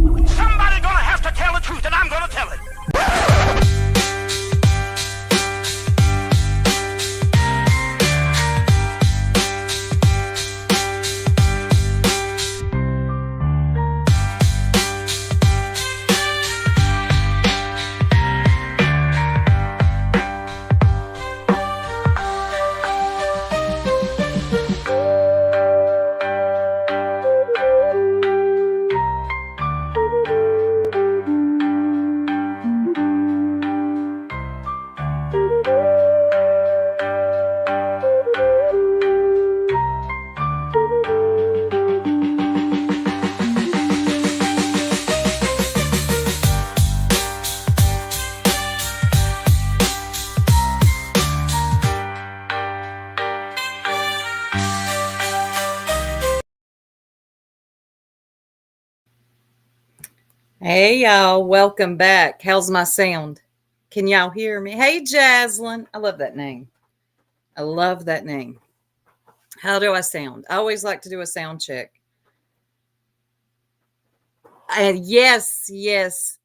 Somebody gonna have to tell the truth, and I'm gonna tell it. Hey y'all, welcome back. How's my sound? Can y'all hear me? Hey Jaslyn, I love that name. I love that name. How do I sound? I always like to do a sound check. And yes,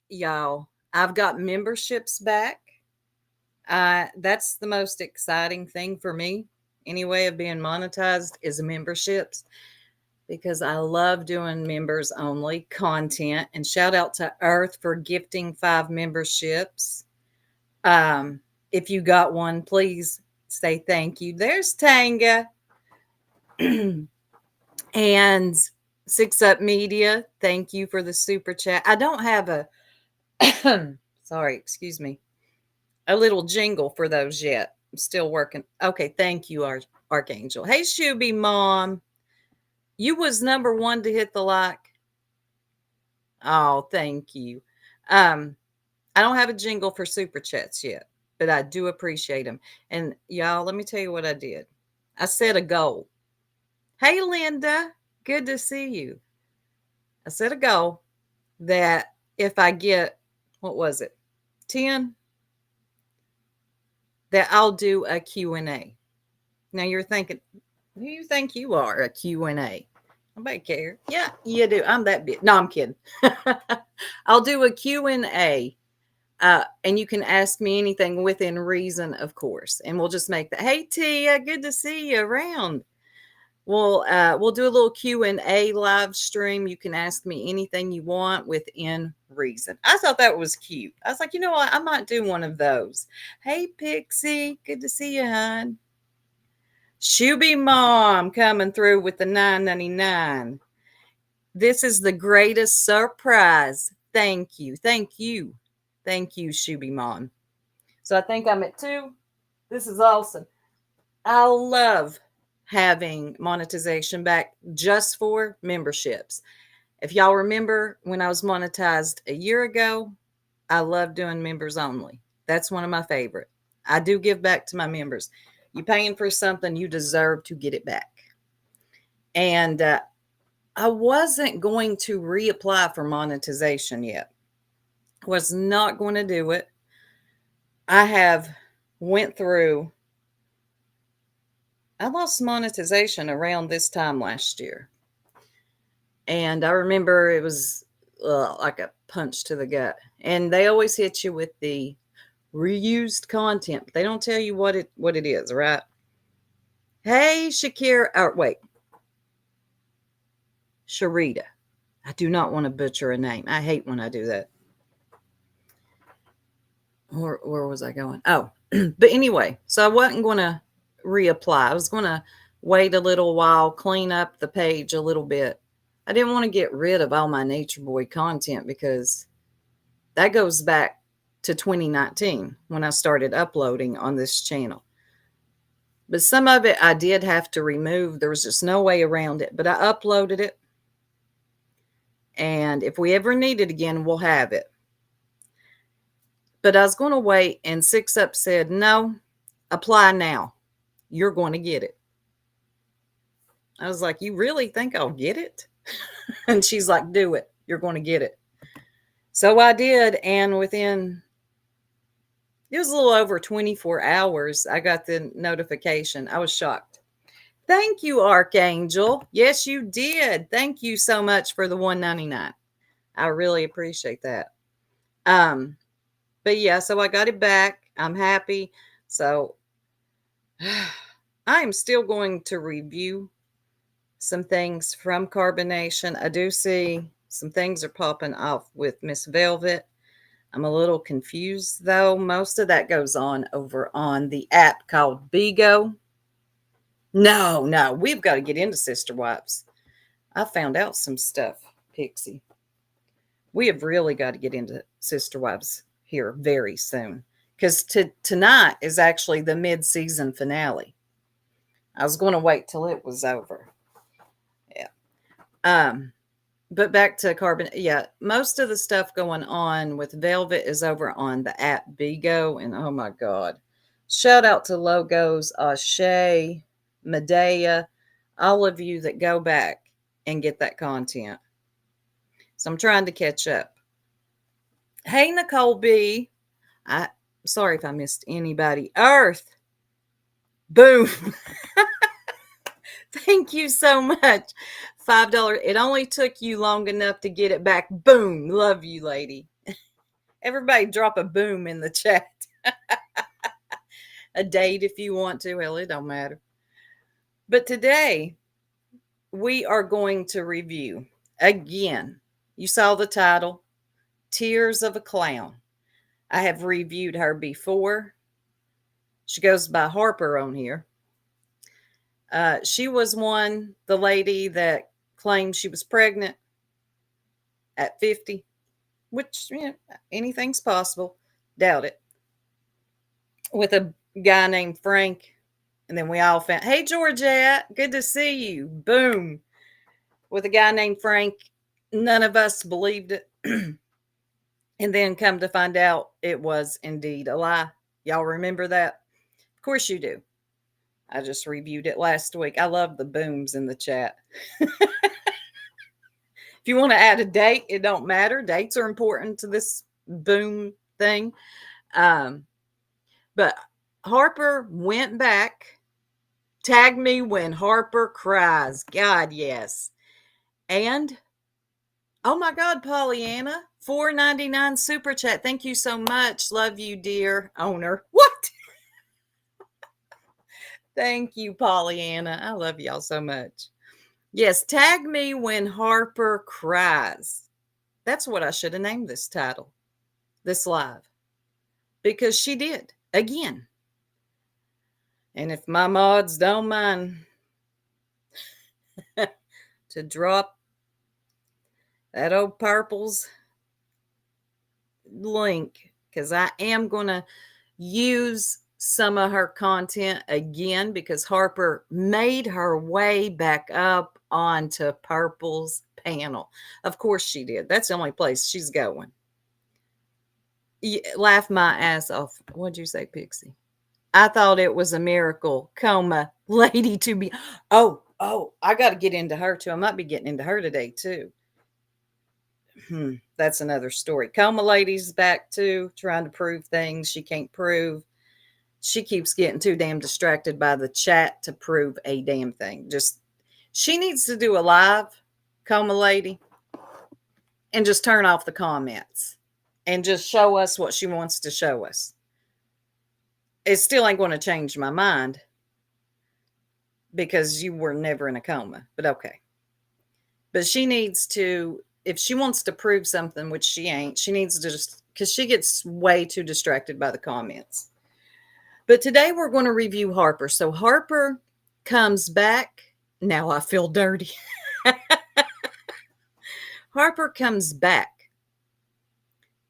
y'all, I've got memberships back. That's the most exciting thing for me. Any way of being monetized is memberships because I love doing members only content. And shout out to Earth for gifting 5 memberships. If you got one, please say thank you. There's Tanga. And Six Up Media, thank you for the super chat. I don't have a sorry, excuse me, a little jingle for those yet. I'm still working. Okay, thank you, Archangel. Hey, Shuby Mom. You was number 1 to hit the like. Oh, thank you. I don't have a jingle for super chats yet, but I do appreciate them. And y'all, let me tell you what I did. I set a goal. Hey, Linda, good to see you. I set a goal that if I get, what was it, 10, that I'll do a Q&A. Now you're thinking, who do you think you are, a Q&A? Nobody care. Yeah, you do. I'm that big. No, I'm kidding. I'll do a Q&A. And you can ask me anything within reason, of course. And we'll just make that. Hey, Tia, good to see you around. We'll do a little Q&A live stream. You can ask me anything you want within reason. I thought that was cute. I was like, you know what? I might do one of those. Hey, Pixie, good to see you, hon. Shuby Mom coming through with the $9.99. This is the greatest surprise. Thank you, Shuby Mom. So I think I'm at 2. This is awesome. I love having monetization back just for memberships. If y'all remember when I was monetized a year ago, I love doing members only. That's one of my favorite. I do give back to my members. You paying for something, you deserve to get it back. And I wasn't going to reapply for monetization yet. Was not going to do it. I have went through, I lost monetization around this time last year. And I remember it was like a punch to the gut. And they always hit you with the reused content. But they don't tell you what it is, right? Hey, Shakira. Wait. Sharita. I do not want to butcher a name. I hate when I do that. Where was I going? Oh, but anyway, so I wasn't going to reapply. I was going to wait a little while, clean up the page a little bit. I didn't want to get rid of all my Nature Boy content because that goes back to 2019 when I started uploading on this channel. But some of it I did have to remove. There was just no way around it. But I uploaded it. And if we ever need it again, we'll have it. But I was going to wait, and Six Up said, no, apply now. You're going to get it. I was like, you really think I'll get it? And she's like, do it. You're going to get it. So I did, and within, it was a little over 24 hours, I got the notification. I was shocked. Thank you, Archangel. Yes, you did. Thank you so much for the $1.99. I really appreciate that. Um, but yeah, so I got it back. I'm happy. So I am still going to review some things from Carbonation. I do see some things are popping off with Miss Velvet. I'm a little confused though. Most of that goes on over on the app called Bigo. No, we've got to get into Sister Wives. I found out some stuff, Pixie. We have really got to get into Sister Wives here very soon because tonight is actually the mid-season finale. I was going to wait till it was over. Yeah. But back to Carbon. Yeah, most of the stuff going on with Velvet is over on the app Bigo, and oh my God, shout out to Logos, Shay, Medea, all of you that go back and get that content. So I'm trying to catch up. Hey, Nicole B. Sorry if I missed anybody. Earth. Boom. Thank you so much. $5. It only took you long enough to get it back. Boom. Love you, lady. Everybody drop a boom in the chat. A date if you want to. Hell, it don't matter. But today, we are going to review, again, you saw the title, Tears of a Clown. I have reviewed her before. She goes by Harper on here. She was the lady that claimed she was pregnant at 50, which, anything's possible. Doubt it. With a guy named Frank. And then we all found, hey, Georgette, good to see you. Boom. With a guy named Frank. None of us believed it. And then come to find out it was indeed a lie. Y'all remember that? Of course you do. I just reviewed it last week. I love the booms in the chat. If you want to add a date, it don't matter. Dates are important to this boom thing. But Harper went back. Tag me when Harper cries. God, yes. And, oh my God, Pollyanna, $4.99 super chat. Thank you so much. Love you, dear owner. What? Thank you, Pollyanna. I love y'all so much. Yes, tag me when Harper cries. That's what I should have named this title, this live, because she did again. And if my mods don't mind to drop that old Purple's link, because I am going to use some of her content again because Harper made her way back up onto Purple's panel. Of course she did. That's the only place she's going. Laugh my ass off. What'd you say, Pixie? I thought it was a miracle. Coma lady to be. Oh, I got to get into her too. I might be getting into her today too. That's another story. Coma lady's back too, trying to prove things she can't prove. She keeps getting too damn distracted by the chat to prove a damn thing. She needs to do a live, Coma lady, and just turn off the comments and just show us what she wants to show us. It still ain't going to change my mind because you were never in a coma, but okay. But she needs to, if she wants to prove something, which she ain't, she needs to just, because she gets way too distracted by the comments. But today we're going to review Harper. So Harper comes back. Now I feel dirty. Harper comes back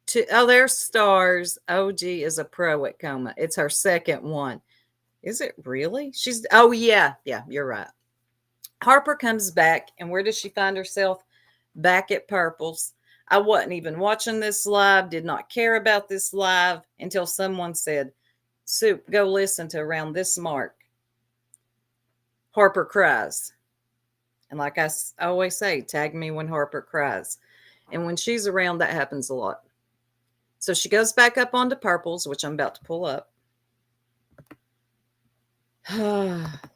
to, there's stars. OG is a pro at Coma. It's her second one. Is it really? Yeah, you're right. Harper comes back, and where does she find herself? Back at Purple's. I wasn't even watching this live, did not care about this live until someone said, Soup, go listen to around this mark. Harper cries. And like I always say, tag me when Harper cries. And when she's around, that happens a lot. So she goes back up onto Purple's, which I'm about to pull up.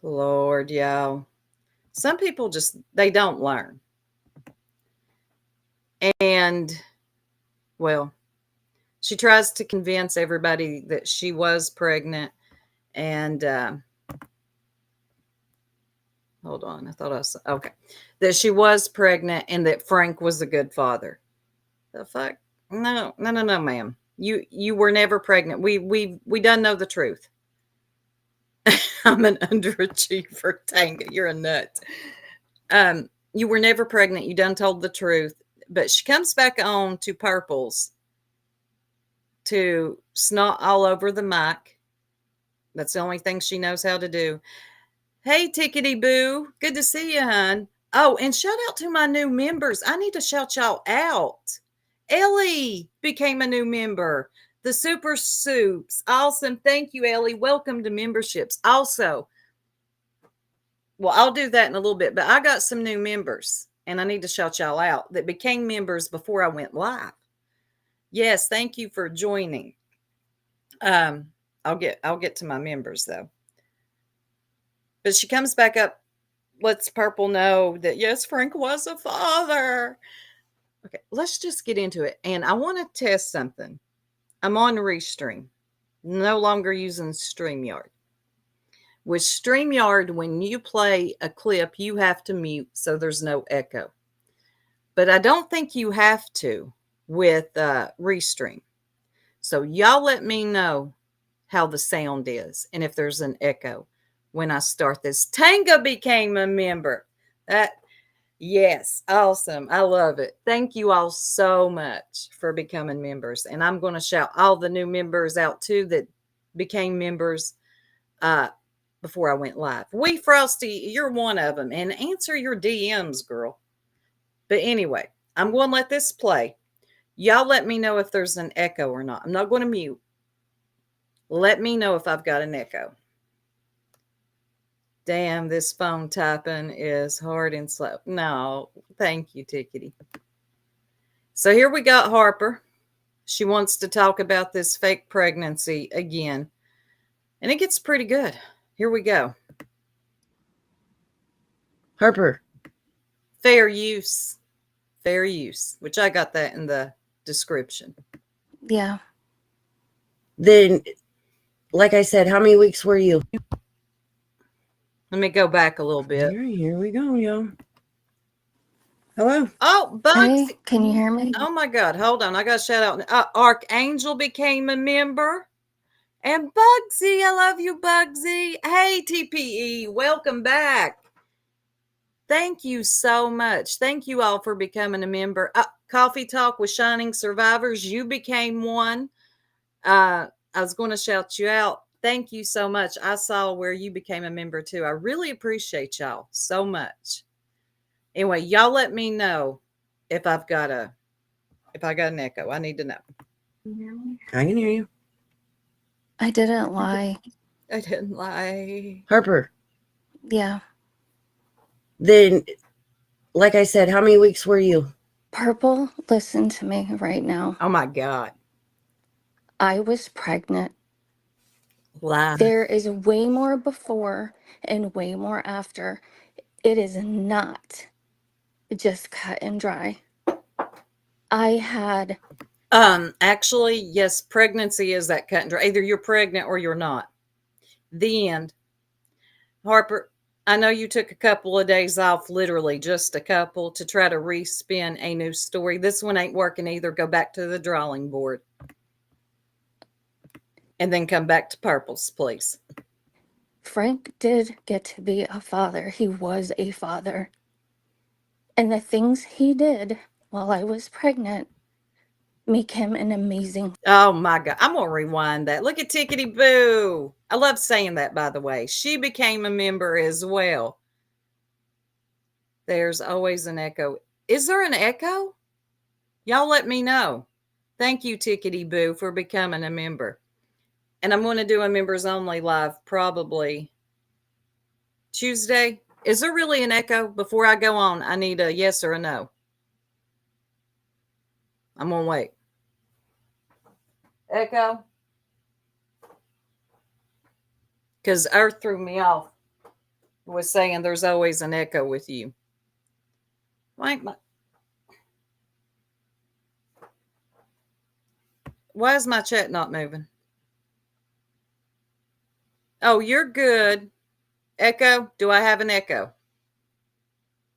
Lord, y'all. Some people they don't learn. And, well, she tries to convince everybody that she was pregnant. And, hold on. I thought I was, okay. That she was pregnant and that Frank was a good father. The fuck? No, ma'am. You were never pregnant. We done know the truth. I'm an underachiever, Tanga. You're a nut. You were never pregnant. You done told the truth. But she comes back on to Purple's to snot all over the mic. That's the only thing she knows how to do. Hey, Tickety Boo. Good to see you, hon. Oh, and shout out to my new members. I need to shout y'all out. Ellie became a new member. The Super Soups. Awesome. Thank you, Ellie. Welcome to memberships. Also, well, I'll do that in a little bit, but I got some new members and I need to shout y'all out that became members before I went live. Yes, thank you for joining. I'll get to my members though. But she comes back up, lets Purple know that yes, Frank was a father. Okay, let's just get into it. And I want to test something. I'm on Restream, no longer using StreamYard. With StreamYard, when you play a clip, you have to mute so there's no echo. But I don't think you have to with Restream. So y'all let me know how the sound is and if there's an echo when I start this. Tanga became a member. Yes, awesome. I love it. Thank you all so much for becoming members. And I'm going to shout all the new members out too that became members before I went live. Wee Frosty, you're one of them. And answer your DMs, girl. But anyway, I'm going to let this play. Y'all let me know if there's an echo or not. I'm not going to mute. Let me know if I've got an echo. Damn, this phone typing is hard and slow. No, thank you, Tickety. So here we got Harper. She wants to talk about this fake pregnancy again. And it gets pretty good. Here we go. Harper. Fair use. Fair use, which I got that in the description. Yeah. Then, like I said, how many weeks were you? Let me go back a little bit. Here we go, y'all. Hello. Oh, Bugsy. Hey, can you hear me? Oh, my God. Hold on. I got to shout out. Archangel became a member. And Bugsy, I love you, Bugsy. Hey, TPE, welcome back. Thank you so much. Thank you all for becoming a member. Coffee Talk with Shining Survivors, you became one. I was going to shout you out. Thank you so much. I saw where you became a member too. I really appreciate y'all so much. Anyway, y'all let me know if I got an echo. I need to know. I can hear you. I didn't lie. I didn't lie. Harper. Yeah. Then, like I said, how many weeks were you? Purple, listen to me right now. Oh my God. I was pregnant. Lie. There is way more before and way more after. It is not just cut and dry. I had... Actually, yes, pregnancy is that cut and dry. Either you're pregnant or you're not. The end. Harper, I know you took a couple of days off, literally just a couple, to try to respin a new story. This one ain't working either. Go back to the drawing board. And then come back to Purple's, please. Frank did get to be a father. He was a father. And the things he did while I was pregnant make him an amazing... Oh my God. I'm going to rewind that. Look at Tickety Boo. I love saying that, by the way. She became a member as well. There's always an echo. Is there an echo? Y'all let me know. Thank you, Tickety Boo, for becoming a member. And I'm going to do a members only live probably Tuesday. Is there really an echo? Before I go on, I need a yes or a no. I'm going to wait. Echo? Because Earth threw me off. Was saying there's always an echo with you. Like my... Why is my chat not moving? Oh, you're good. Echo? Do I have an echo?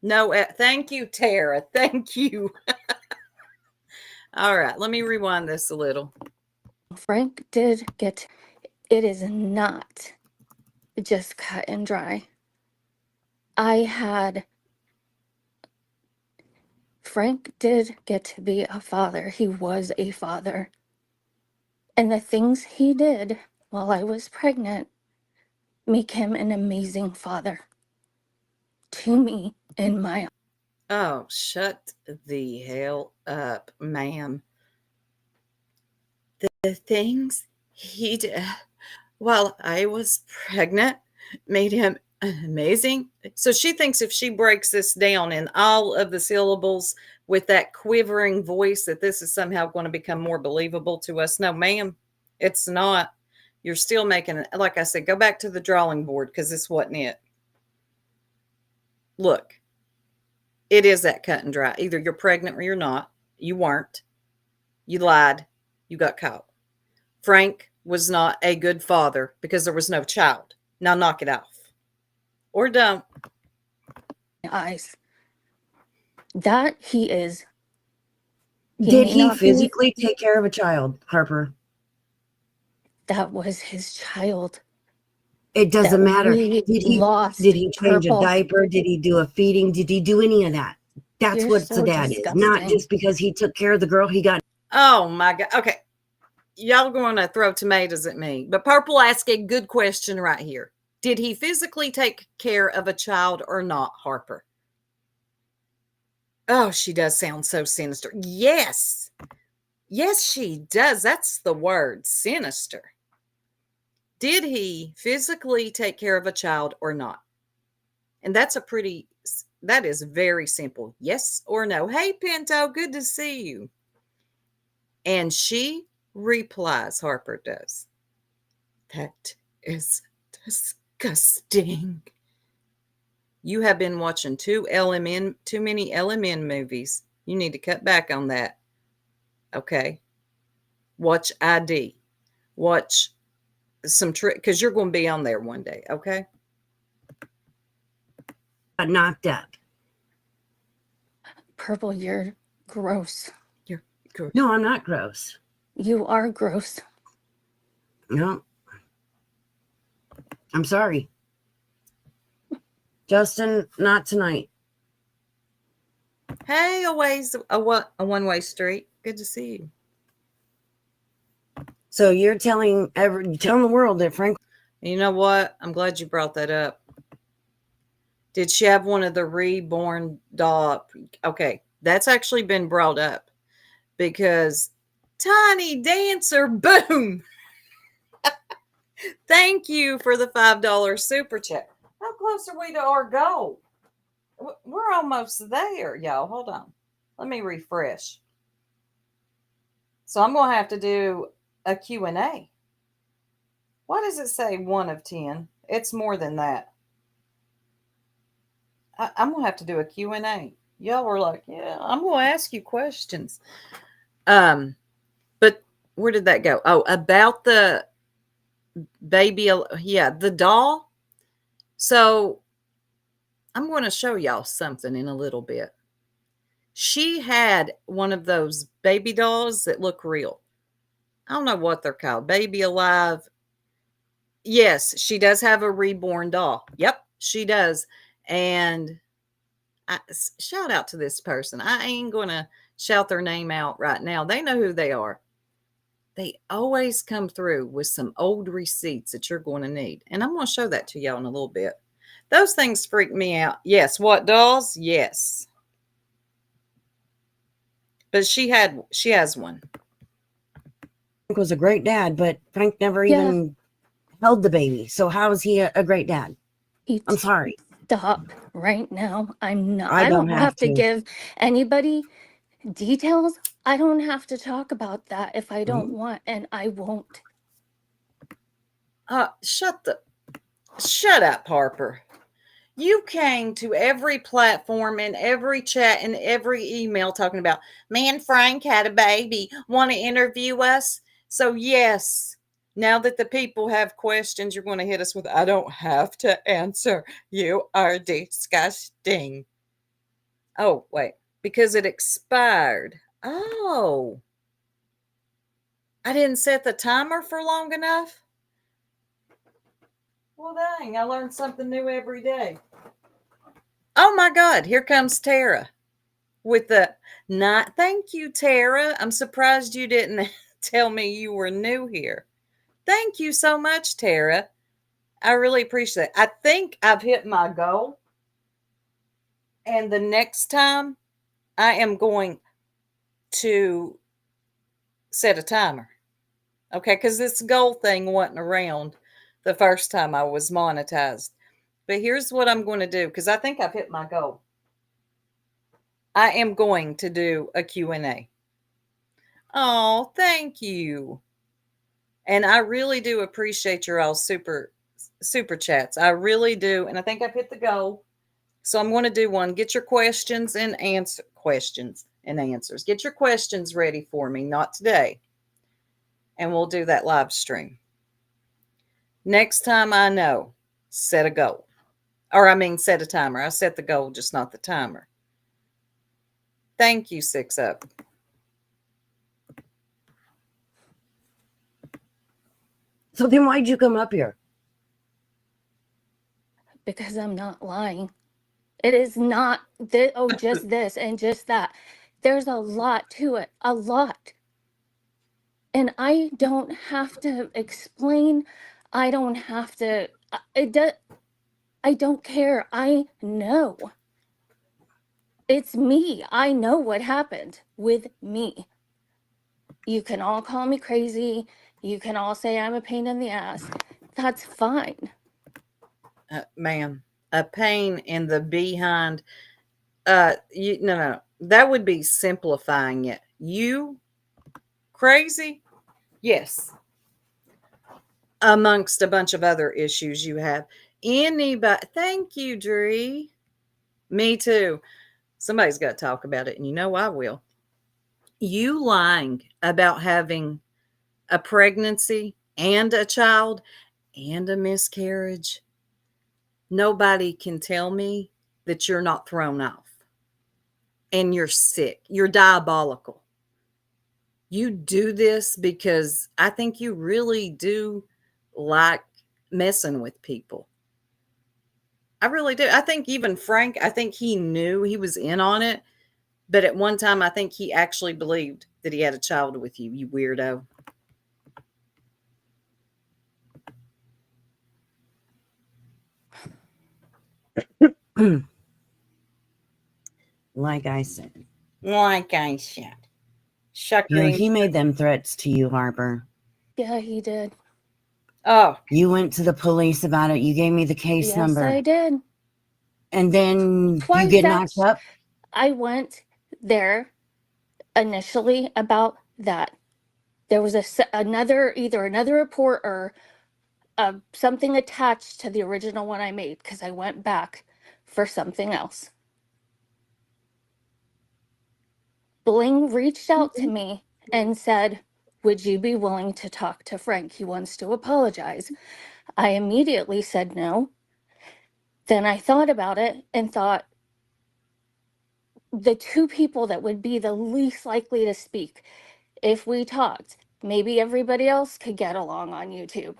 No. Thank you, Tara. Thank you. All right. Let me rewind this a little. Frank did get, it is not just cut and dry. Frank did get to be a father. He was a father. And the things he did while I was pregnant make him an amazing father to me and my. Oh, shut the hell up, ma'am. The things he did while I was pregnant made him amazing. So she thinks if she breaks this down in all of the syllables with that quivering voice, that this is somehow going to become more believable to us. No, ma'am, it's not. You're still making it. Like I said, go back to the drawing board because this wasn't it. Look, it is that cut and dry. Either you're pregnant or you're not. You weren't. You lied. You got caught. Frank was not a good father because there was no child. Now knock it off. Or don't. Eyes. That he is. Did may he not be- physically take care of a child, Harper? That was his child. It doesn't that matter. we Did he lost change Purple. a diaper? Did he do a feeding? Did he do any of that? That's You're what so the dad is. Not disgusting. just because he took care of the girl he got. Oh my God. Okay. Y'all going to throw tomatoes at me. But Purple asked a good question right here. Did he physically take care of a child or not, Harper? Oh, she does sound so sinister. Yes. Yes, she does. That's the word, sinister. Did he physically take care of a child or not? And that is very simple. Yes or no. Hey, Pinto, good to see you. And she replies, Harper does, that is disgusting. You have been watching too many LMN movies. You need to cut back on that. Okay. Watch ID. Watch some trick because you're going to be on there one day. Okay. Got knocked up. Purple, you're gross. You're good. No, I'm not gross. You are gross. No. I'm sorry. Justin, not tonight. Hey, a one-way street. Good to see you. So you're telling the world that Frank. You know what? I'm glad you brought that up. Did she have one of the reborn doll? Okay, that's actually been brought up because Tiny Dancer, boom. Thank you for the $5 super chat. How close are we to our goal? We're almost there, y'all. Hold on. Let me refresh. So I'm going to have to do a Q&A. Why does it say 1 of 10? It's more than that. I'm going to have to do a Q&A. Y'all were like, yeah, I'm going to ask you questions. But where did that go? Oh, about the baby. Yeah, the doll. So I'm going to show y'all something in a little bit. She had one of those baby dolls that look real. I don't know what they're called. Baby Alive. Yes, she does have a reborn doll. Yep, she does. And shout out to this person. I ain't going to shout their name out right now. They know who they are. They always come through with some old receipts that you're going to need. And I'm going to show that to y'all in a little bit. Those things freak me out. Yes. What dolls? Yes. But she has one. Frank was a great dad, but Frank never even held the baby. So how is he a great dad? I'm sorry. Stop right now. I'm not. I don't have to to. give anybody details. I don't have to talk about that if I don't want, and I won't. Shut up, Harper. You came to every platform and every chat and every email talking about, man, Frank had a baby. Want to interview us? So, yes, now that the people have questions, you're going to hit us with, I don't have to answer. You are disgusting. Oh, wait, because it expired. Oh, I didn't set the timer for long enough. Well, dang, I learned something new every day. Oh my God, here comes Tara with the not. Thank you, Tara. I'm surprised you didn't tell me you were new here. Thank you so much, Tara. I really appreciate it. I think I've hit my goal. And the next time I am going to set a timer. Okay, because this goal thing wasn't around the first time I was monetized. But here's what I'm going to do, because I think I've hit my goal. I am going to do a Q&A. Oh, thank you. And I really do appreciate your all super chats. I really do. And I think I've hit the goal. So I'm going to do one. Get your questions and answers. Get your questions ready for me, not today. And we'll do that live stream. Next time I know, set a goal. Or I mean, set a timer. I set the goal, just not the timer. Thank you, 6up. So then why'd you come up here? Because I'm not lying. It is not just this and just that. There's a lot to it, a lot. And I don't have to explain. I don't have to. I don't care. I know. It's me. I know what happened with me. You can all call me crazy. You can all say I'm a pain in the ass. That's fine. Ma'am, a pain in the behind. No. That would be simplifying it. You crazy? Yes. Amongst a bunch of other issues you have. Anybody? Thank you, Dree. Me too. Somebody's got to talk about it, and you know I will. You lying about having a pregnancy and a child and a miscarriage. Nobody can tell me that you're not thrown off and you're sick. You're diabolical. You do this because I think you really do like messing with people. I really do. I think even Frank, I think he knew he was in on it. But at one time, I think he actually believed that he had a child with you, you weirdo. Like I said. Shuck You know, your he made them threats to you, Harper. Yeah, he did. Oh, You went to the police about it. You gave me the case Yes, number. I did. And then Twice, you get knocked up. I went there initially about that. There was another report or something attached to the original one I made because I went back for something else. Bling reached out to me and said, would you be willing to talk to Frank? He wants to apologize. I immediately said no. Then I thought about it and thought, the two people that would be the least likely to speak if we talked, maybe everybody else could get along on YouTube.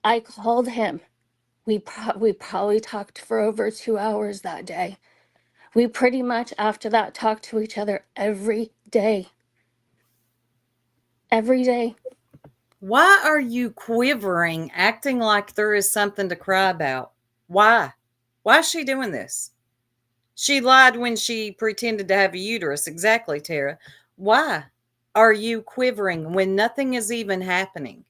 I called him. We probably talked for over 2 hours that day. We pretty much after that talked to each other every day. Every day. Why are you quivering, acting like there is something to cry about? Why? Why is she doing this? She lied when she pretended to have a uterus. Exactly, Tara. Why are you quivering when nothing is even happening?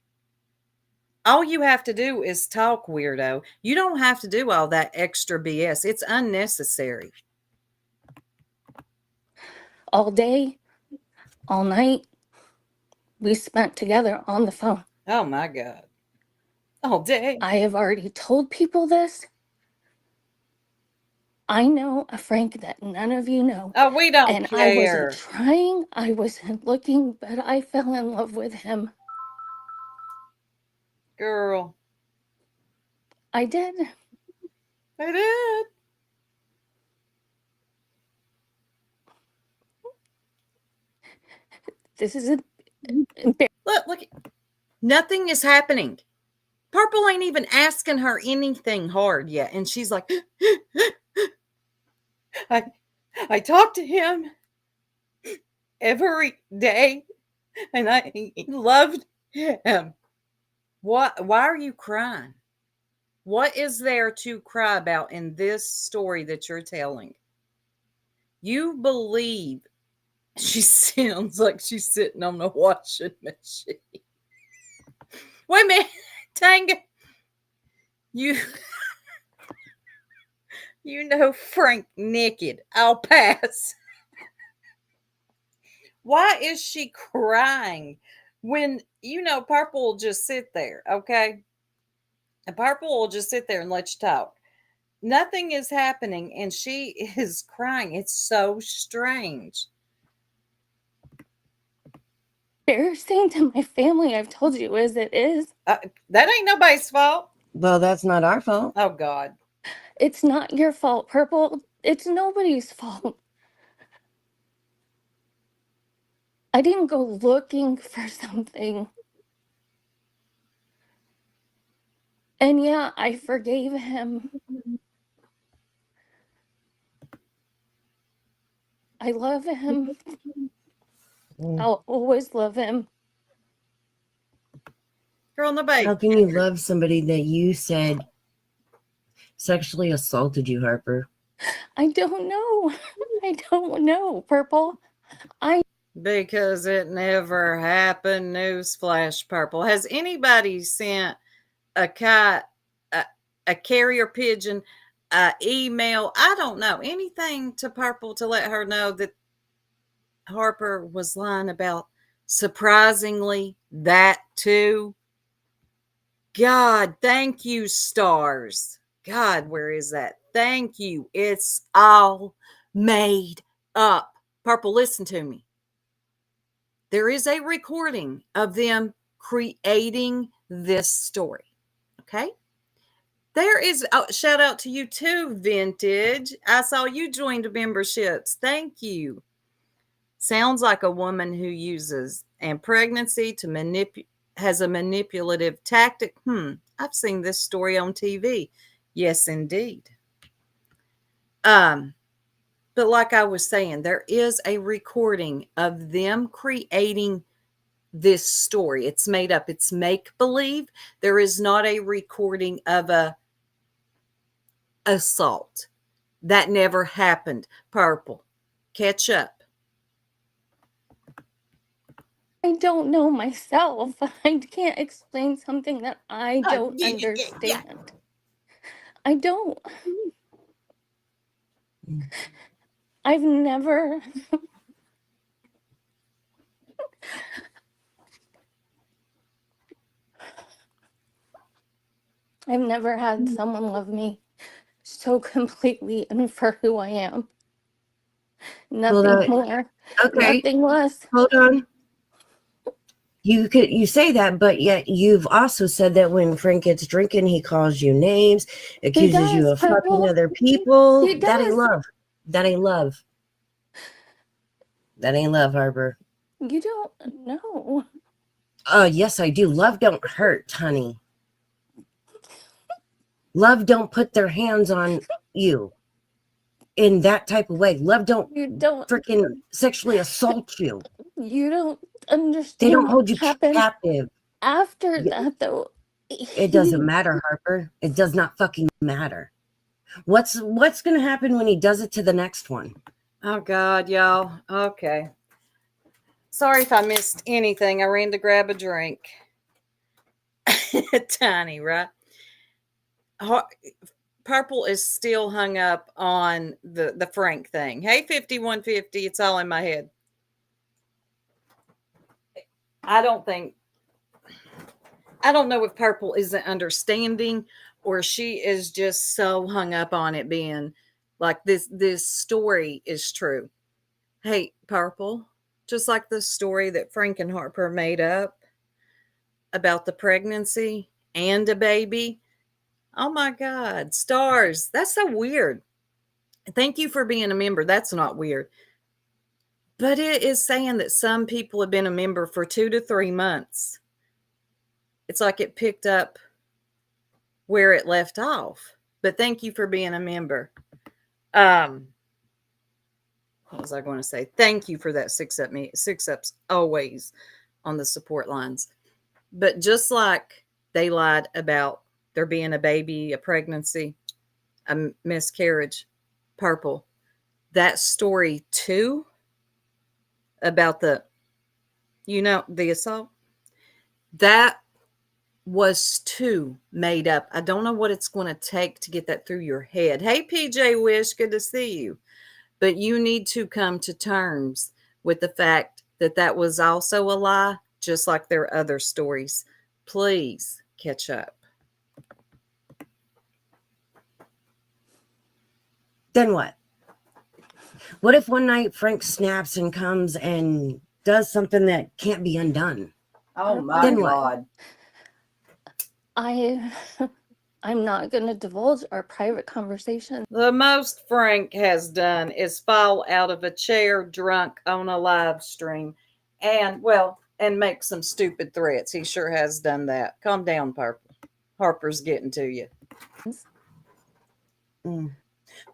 All you have to do is talk, weirdo. You don't have to do all that extra BS. It's unnecessary. All day, all night, we spent together on the phone. Oh my God. All day. I have already told people this. I know a Frank that none of you know. Oh, we don't and care. I wasn't trying. I wasn't looking, but I fell in love with him. Girl, I did. I did. This is Look, nothing is happening. Purple ain't even asking her anything hard yet. And she's like, I talk to him every day and I loved him. What? Why are you crying? What is there to cry about in this story that you're telling? You believe she sounds like she's sitting on a washing machine. Wait a minute, Tanga. You Frank naked. I'll pass. Why is she crying when Purple will just sit there, okay? And Purple will just sit there and let you talk. Nothing is happening and she is crying. It's so strange. embarrassing to my family. I've told you as it is. That ain't nobody's fault. Well, that's not our fault. Oh, God. It's not your fault, Purple. It's nobody's fault. I didn't go looking for something. And yeah, I forgave him. I love him. I'll always love him. Girl, nobody. How can you love somebody that you said sexually assaulted you, Harper? I don't know. I don't know, Purple. Because it never happened. Newsflash, Purple. Has anybody sent a cat, a carrier pigeon, email, I don't know, anything to Purple to let her know that Harper was lying about surprisingly that too? God, thank you, stars. God, where is that? Thank you. It's all made up. Purple, listen to me. There is a recording of them creating this story. Okay? There is a shout out to you too, Vintage. I saw you joined memberships. Thank you. Sounds like a woman who uses and pregnancy to has a manipulative tactic. I've seen this story on TV. Yes, indeed. But like I was saying, there is a recording of them creating this story. It's made up. It's make believe. There is not a recording of a assault. That never happened. Purple, catch up. I don't know myself. I can't explain something that I don't understand. I don't. I've never. I've never had someone love me so completely and for who I am. Nothing more. Okay. Nothing less. Hold on. You say that, but yet you've also said that when Frank gets drinking, he calls you names, accuses you of fucking other people. That ain't love. That ain't love. That ain't love, Harper. You don't know. Yes, I do. Love don't hurt, honey. Love don't put their hands on you in that type of way. Love don't freaking sexually assault you. You don't understand. They don't hold you captive. After that, though, it doesn't matter, Harper. It does not fucking matter. What's going to happen when he does it to the next one? Oh, God, y'all. Okay. Sorry if I missed anything. I ran to grab a drink. Tiny, right? Purple is still hung up on the Frank thing. Hey, 5150, it's all in my head. I don't know if Purple isn't understanding or she is just so hung up on it being like this story is true. Hey, Purple, just like the story that Frank and Harper made up about the pregnancy, and a baby. Oh my God, stars. That's so weird. Thank you for being a member. That's not weird. But it is saying that some people have been a member for 2 to 3 months. It's like it picked up where it left off. But thank you for being a member. What was I going to say? Thank you for that 6 ups always on the support lines. But just like they lied about there being a baby, a pregnancy, a miscarriage, Purple, that story too about the assault, that was too made up. I don't know what it's going to take to get that through your head. Hey, PJ Wish, good to see you. But you need to come to terms with the fact that that was also a lie, just like there are other stories. Please catch up. Then what? What if one night Frank snaps and comes and does something that can't be undone? Oh my Then what? God. I'm not going to divulge our private conversation. The most Frank has done is fall out of a chair drunk on a live stream and make some stupid threats. He sure has done that. Calm down, Purple. Harper's getting to you.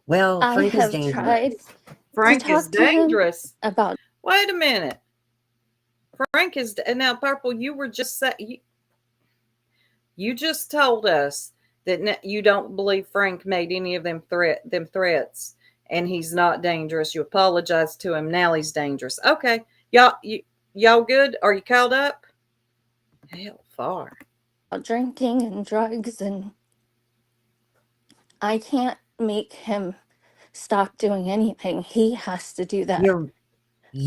Well, Frank is have dangerous. tried Frank to is talk to him dangerous. about. Wait a minute. Frank is now, Purple. You were just you just told us that you don't believe Frank made any of them threats, and he's not dangerous. You apologized to him. Now he's dangerous. Okay, y'all good? Are you caught up? Hell, far. Drinking and drugs, and I can't make him stop doing anything. He has to do that. You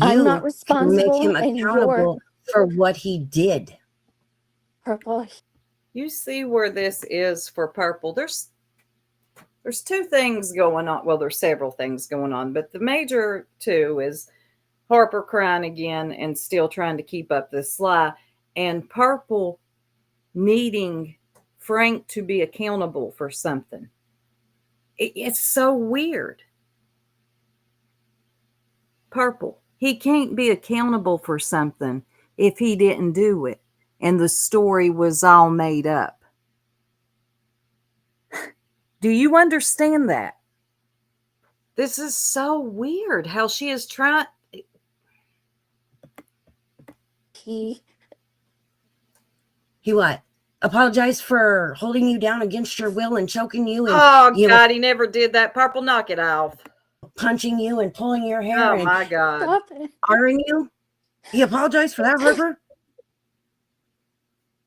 I'm not can responsible, make him and accountable for what he did. Purple. You see where this is for Purple. There's 2 things going on. Well, there's several things going on, but the major 2 is Harper crying again and still trying to keep up this lie, and Purple needing Frank to be accountable for something. It's so weird. Purple, he can't be accountable for something if he didn't do it and the story was all made up. Do you understand that? This is so weird how she is trying. He what? Apologize for holding you down against your will and choking you and God, he never did that. Purple, knock it off. Punching you and pulling your hair Oh and my God. stop it. firing you. He apologized for that, Harper?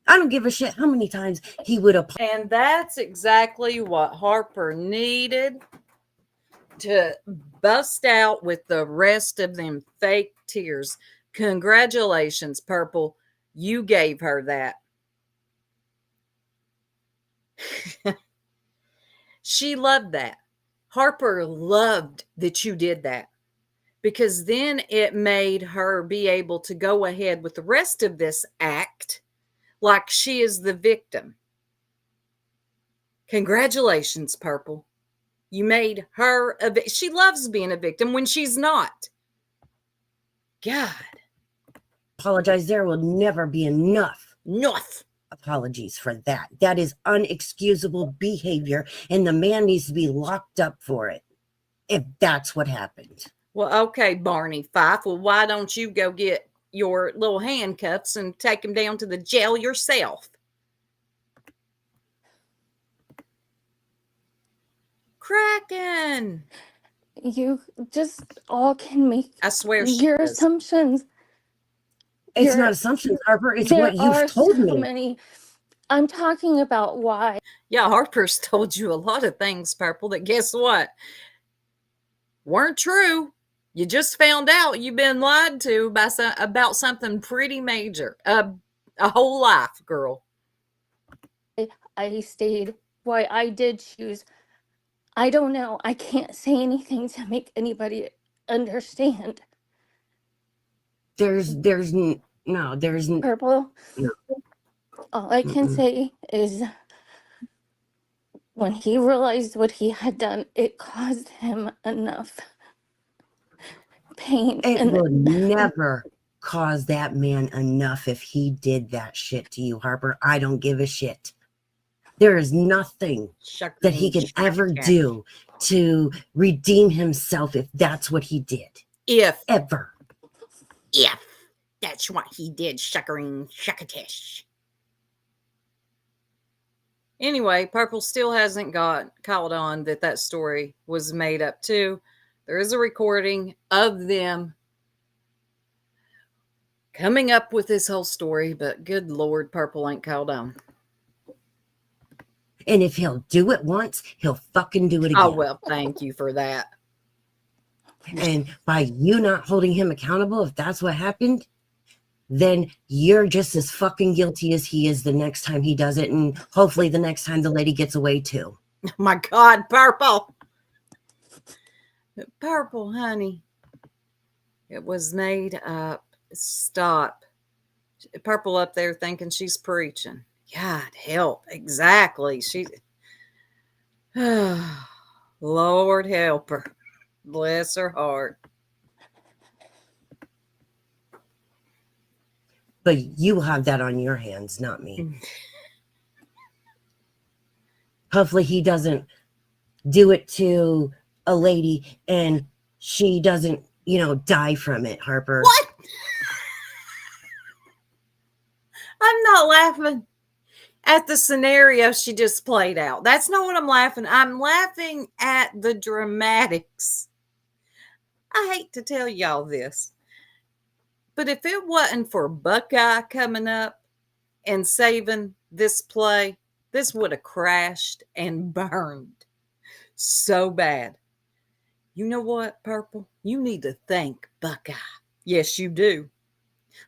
I don't give a shit how many times he would apologize. And that's exactly what Harper needed to bust out with the rest of them fake tears. Congratulations, Purple. You gave her that. She loved that. Harper loved that you did that, because then it made her be able to go ahead with the rest of this act like she is the victim. Congratulations, Purple. You made her she loves being a victim when she's not. God. Apologize. There will never be enough apologies for that. That is unexcusable behavior, and the man needs to be locked up for it if that's what happened. Well, okay, Barney Fife. Well, why don't you go get your little handcuffs and take him down to the jail yourself? Kraken. You just all can make I swear your assumptions. It's not assumptions, Harper. It's what you've told me. I'm talking about why. Yeah, Harper's told you a lot of things, Purple, that guess what? Weren't true. You just found out you've been lied to about something pretty major. A whole life, girl. I stayed. Why I did choose. I don't know. I can't say anything to make anybody understand. There's no. Purple. No. All I can say is when he realized what he had done, it caused him enough pain. It And would never cause that man enough if he did that shit to you, Harper. I don't give a shit. There is nothing that he can ever do to redeem himself if that's what he did. If Ever. that's what he did, shuckering shuckatish. Anyway, Purple still hasn't got called on that story was made up too. There is a recording of them coming up with this whole story, but good Lord, Purple ain't called on. And if he'll do it once, he'll fucking do it again. Oh, well, thank you for that. And by you not holding him accountable, if that's what happened, then you're just as fucking guilty as he is the next time he does it. And hopefully the next time the lady gets away too. Oh my God, Purple. Purple, honey. It was made up. Stop. Purple up there thinking she's preaching. God help. Exactly. She. Lord help her. Bless her heart. But you have that on your hands, not me. Hopefully he doesn't do it to a lady and she doesn't, die from it, Harper. What? I'm not laughing at the scenario she just played out. That's not what I'm laughing. I'm laughing at the dramatics. I hate to tell y'all this, but if it wasn't for Buckeye coming up and saving this play, this would have crashed and burned so bad. You know what, Purple? You need to thank Buckeye. Yes, you do.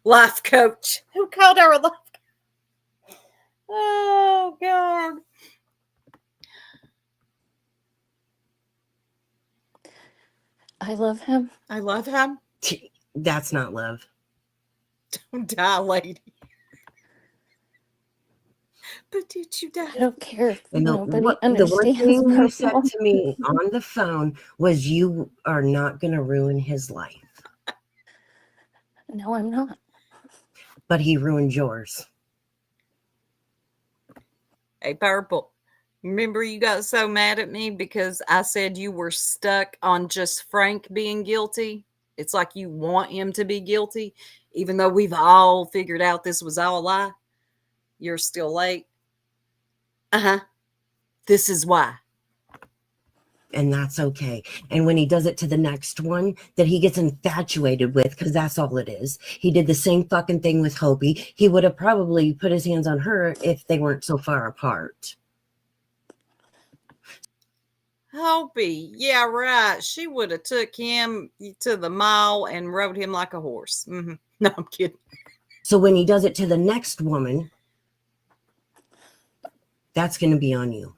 Life coach. Who called her a life coach? Oh, God. I love him. I love him. That's not love. Don't die, lady. But did you die? I don't care if And nobody the one understands thing you said Purple. to me on the phone was you are not going to ruin his life. No, I'm not. But he ruined yours. Hey, Purple. Remember you got so mad at me because I said you were stuck on just Frank being guilty? It's like you want him to be guilty, even though we've all figured out this was all a lie. You're still late. Uh-huh. This is why. And that's okay. And when he does it to the next one that he gets infatuated with, because that's all it is. He did the same fucking thing with Hopi. He would have probably put his hands on her if they weren't so far apart. Hopi, yeah, right. She would have took him to the mall and rode him like a horse. Mm-hmm. No, I'm kidding. So when he does it to the next woman, that's going to be on you.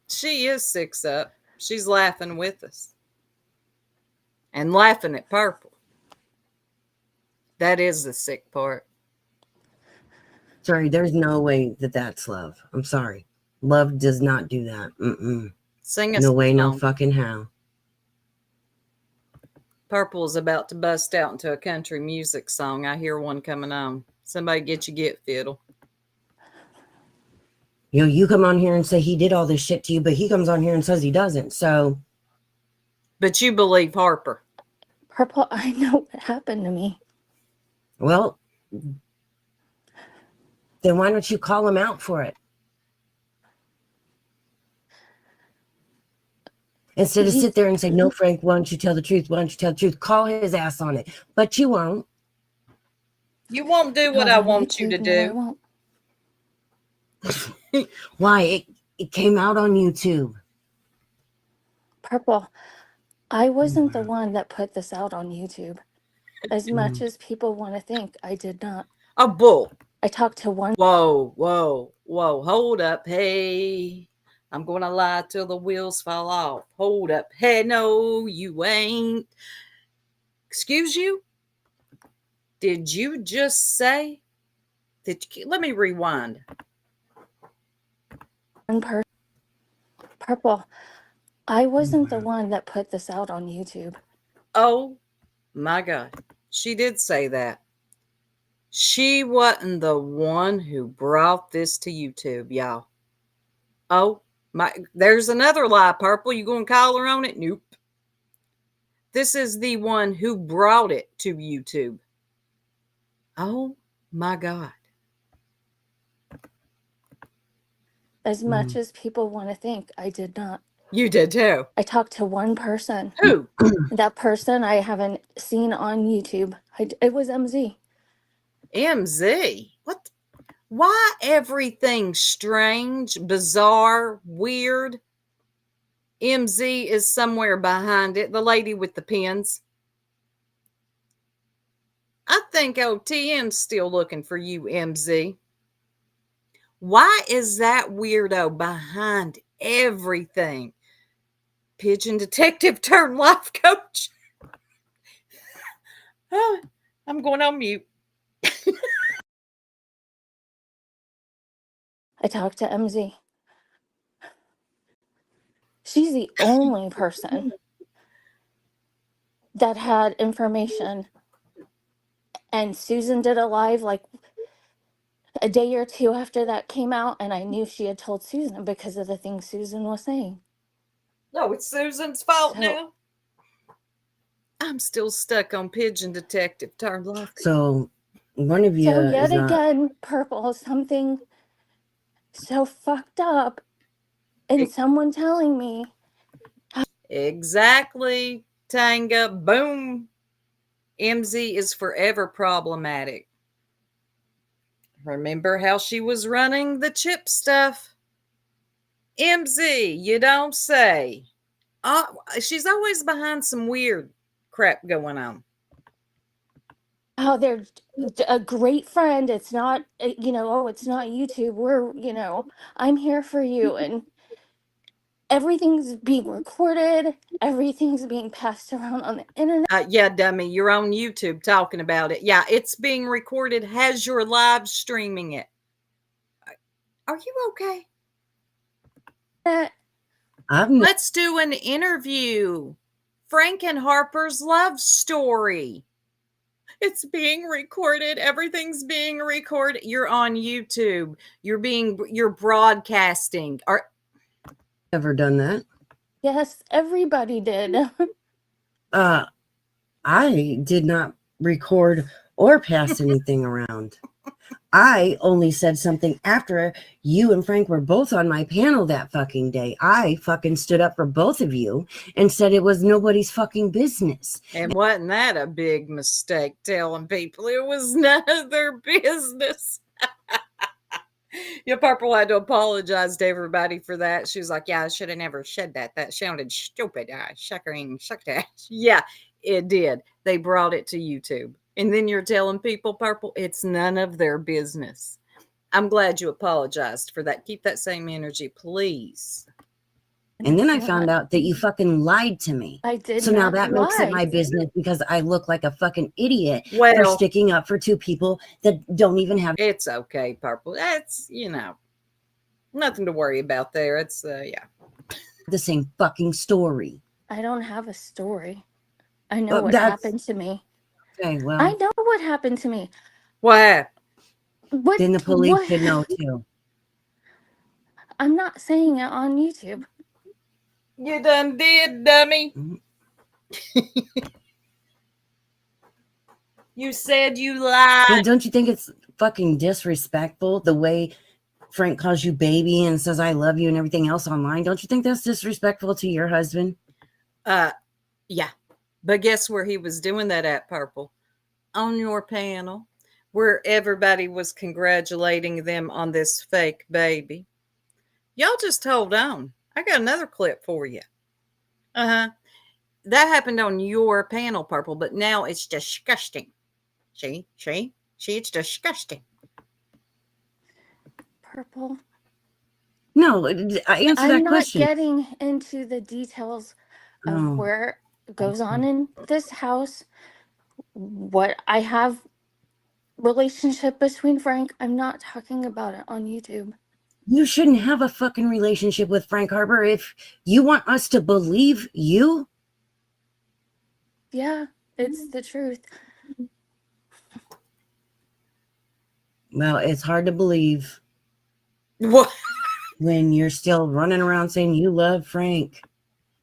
She is 6 up. She's laughing with us. And laughing at Purple. That is the sick part. Sorry, there's no way that that's love. I'm sorry. Love does not do that. Mm-mm. Sing us No way, no song. fucking how. Purple is about to bust out into a country music song. I hear one coming on. Somebody get fiddle. You come on here and say he did all this shit to you, but he comes on here and says he doesn't. So. But you believe Harper. Purple, I know what happened to me. Well, then why don't you call him out for it? Instead of sit there and say, no, Frank, why don't you tell the truth? Why don't you tell the truth? Call his ass on it. But you won't. You won't do what I want you to No, I do. won't. Why? It came out on YouTube. Purple, I wasn't the one that put this out on YouTube. As much as people want to think, I did not. A bull. I talked to one. Whoa. Hold up. Hey, I'm going to lie till the wheels fall off. Hold up. Hey, no, you ain't. Excuse you? Did you just say Let me rewind. One person. Purple. I wasn't the one that put this out on YouTube. Oh my God. She did say that. She wasn't the one who brought this to YouTube, y'all. Oh my, there's another lie, Purple. You gonna call her on it? Nope. This is the one who brought it to YouTube. Oh my God. As much as people want to think, I did not. You did too. I talked to one person. Who? That person I haven't seen on YouTube. It was MZ. MZ. What? Why everything strange, bizarre, weird? MZ is somewhere behind it. The lady with the pins. I think OTM's still looking for you, MZ. Why is that weirdo behind everything? Pigeon detective turned life coach. Oh, I'm going on mute. I talked to MZ. She's the only person that had information. And Susan did a live like a day or two after that came out, and I knew she had told Susan because of the things Susan was saying. No, it's Susan's fault So- now. I'm still stuck on Pigeon Detective turned life. So one of you So yet is not. again, Purple, something so fucked up, and someone telling me Exactly, Tanga. Boom. MZ is forever problematic. Remember how she was running the chip stuff? MZ, you don't say. She's always behind some weird crap going on. how they're a great friend. It's not, oh, it's not YouTube. We're, I'm here for you. And everything's being recorded. Everything's being passed around on the internet. Yeah, dummy, you're on YouTube talking about it. Yeah, it's being recorded. Has your live streaming it? Are you okay? Let's do an interview. Frank and Harper's love story. It's being recorded. Everything's being recorded. You're on YouTube. You're broadcasting. Ever done that? Yes, everybody did. I did not record or pass anything around. I only said something after you and Frank were both on my panel that fucking day. I fucking stood up for both of you and said it was nobody's fucking business. And wasn't that a big mistake telling people it was none of their business? Yeah, Purple had to apologize to everybody for that. She was like, yeah, I should have never said that. That sounded stupid. Shuckering, shuck that. Yeah, it did. They brought it to YouTube. And then you're telling people, Purple, it's none of their business. I'm glad you apologized for that. Keep that same energy, please. And then I found out that you fucking lied to me. I did. So now not that makes it lie. my business because I look like a fucking idiot for Well, sticking up for two people that don't even have it's okay, Purple. That's, nothing to worry about there. It's, yeah. the same fucking story. I don't have a story. I know what that's- happened to me. Okay, well, I know what happened to me. What? What? then the police what- should know too. I'm not saying it on YouTube. You done did, dummy. You said you lied. Yeah, don't you think it's fucking disrespectful the way Frank calls you baby and says I love you and everything else online? Don't you think that's disrespectful to your husband? Yeah. But guess where he was doing that at, Purple? On your panel, where everybody was congratulating them on this fake baby. Y'all just hold on. I got another clip for you. That happened on your panel, Purple, but now it's disgusting. See, it's disgusting. Purple. No, I answer I'm that not question. getting into the details of Oh. where it goes on in this house, what I have relationship between Frank. I'm not talking about it on YouTube. You shouldn't have a fucking relationship with Frank Harper if you want us to believe you. Yeah, it's the truth. Well, it's hard to believe What? when you're still running around saying you love Frank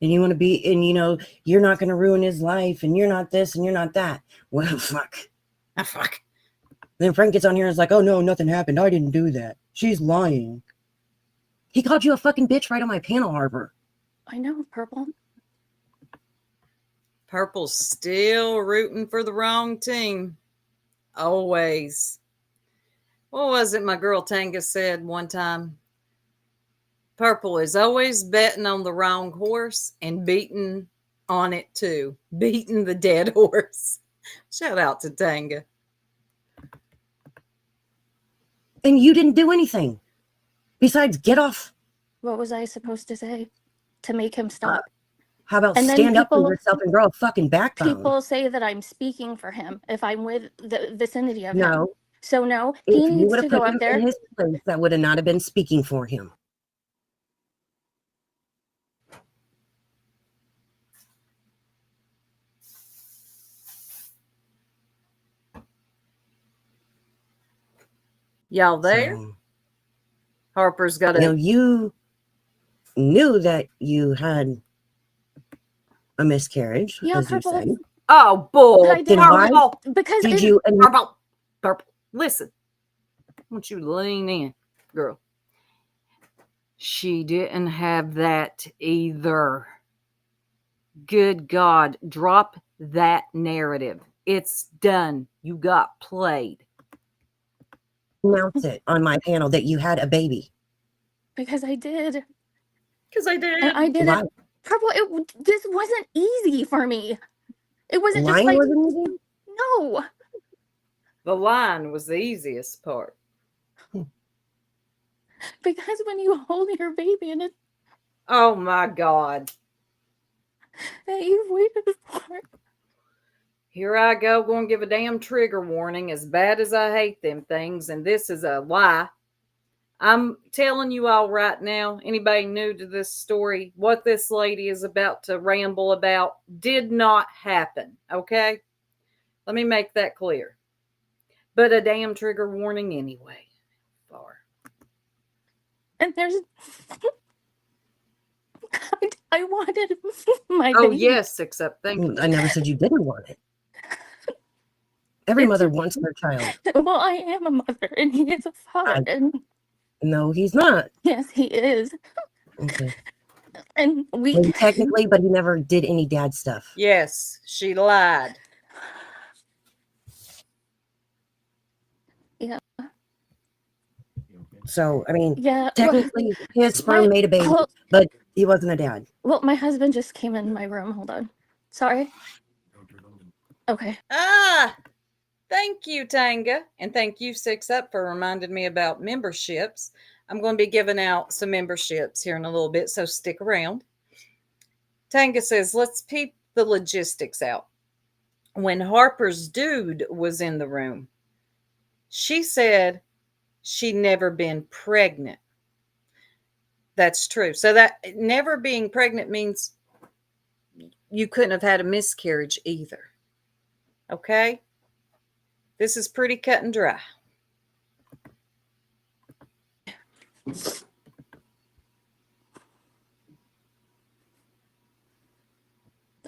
and you want to be, and you're not going to ruin his life and you're not this and you're not that. Well, fuck. Ah, fuck. Then Frank gets on here and is like, oh no, nothing happened. I didn't do that. She's lying. He called you a fucking bitch right on my panel, Harper. I know, Purple. Purple's still rooting for the wrong team. Always. What was it my girl Tanga said one time? Purple is always betting on the wrong horse and beating on it too. Beating the dead horse. Shout out to Tanga. And you didn't do anything besides get off. What was I supposed to say to make him stop? How about And then stand up for people- yourself and grow a fucking backbone? People say that I'm speaking for him if I'm with the vicinity of him. No. So no, If he you needs would to have go put up him there. in his place, that would have not have been speaking for him. Y'all there? So, Harper's got a you knew that you had a miscarriage, Yeah, as you Purple. said. oh bull. I did. Then why Purple. Because did it- you? Purple. Purple. Listen. I want you to lean in, girl. She didn't have that either. Good God. Drop that narrative. It's done. You got played. announce it on my panel that you had a baby? because I did. Because I did. And I did Why? it. Purple, this wasn't easy for me. It wasn't just Lying like, wasn't easy? no. The line was the easiest part. Because when you hold your baby and it's Oh my God. that you've waited for. Here I go, going to give a damn trigger warning. As bad as I hate them things, and this is a lie. I'm telling you all right now, anybody new to this story, what this lady is about to ramble about did not happen, okay? Let me make that clear. But a damn trigger warning anyway. Far. And there's. I wanted my Oh, baby. yes, except thank you. I never said you didn't want it. Every mother wants their child. Well, I am a mother and he is a father. And No, he's not. yes, he is. Okay. And we. Well, technically, but he never did any dad stuff. Yes, she lied. So, I mean, Yeah. technically, his sperm my- made a baby, well- but he wasn't a dad. Well, my husband just came in my room. Hold on. Sorry. Okay. Ah, thank you, Tanga. And thank you, Six Up, for reminding me about memberships. I'm going to be giving out some memberships here in a little bit, so stick around. Tanga says, let's peep the logistics out. When Harper's dude was in the room, she said she'd never been pregnant. That's true. So that never being pregnant means you couldn't have had a miscarriage either. Okay? This is pretty cut and dry.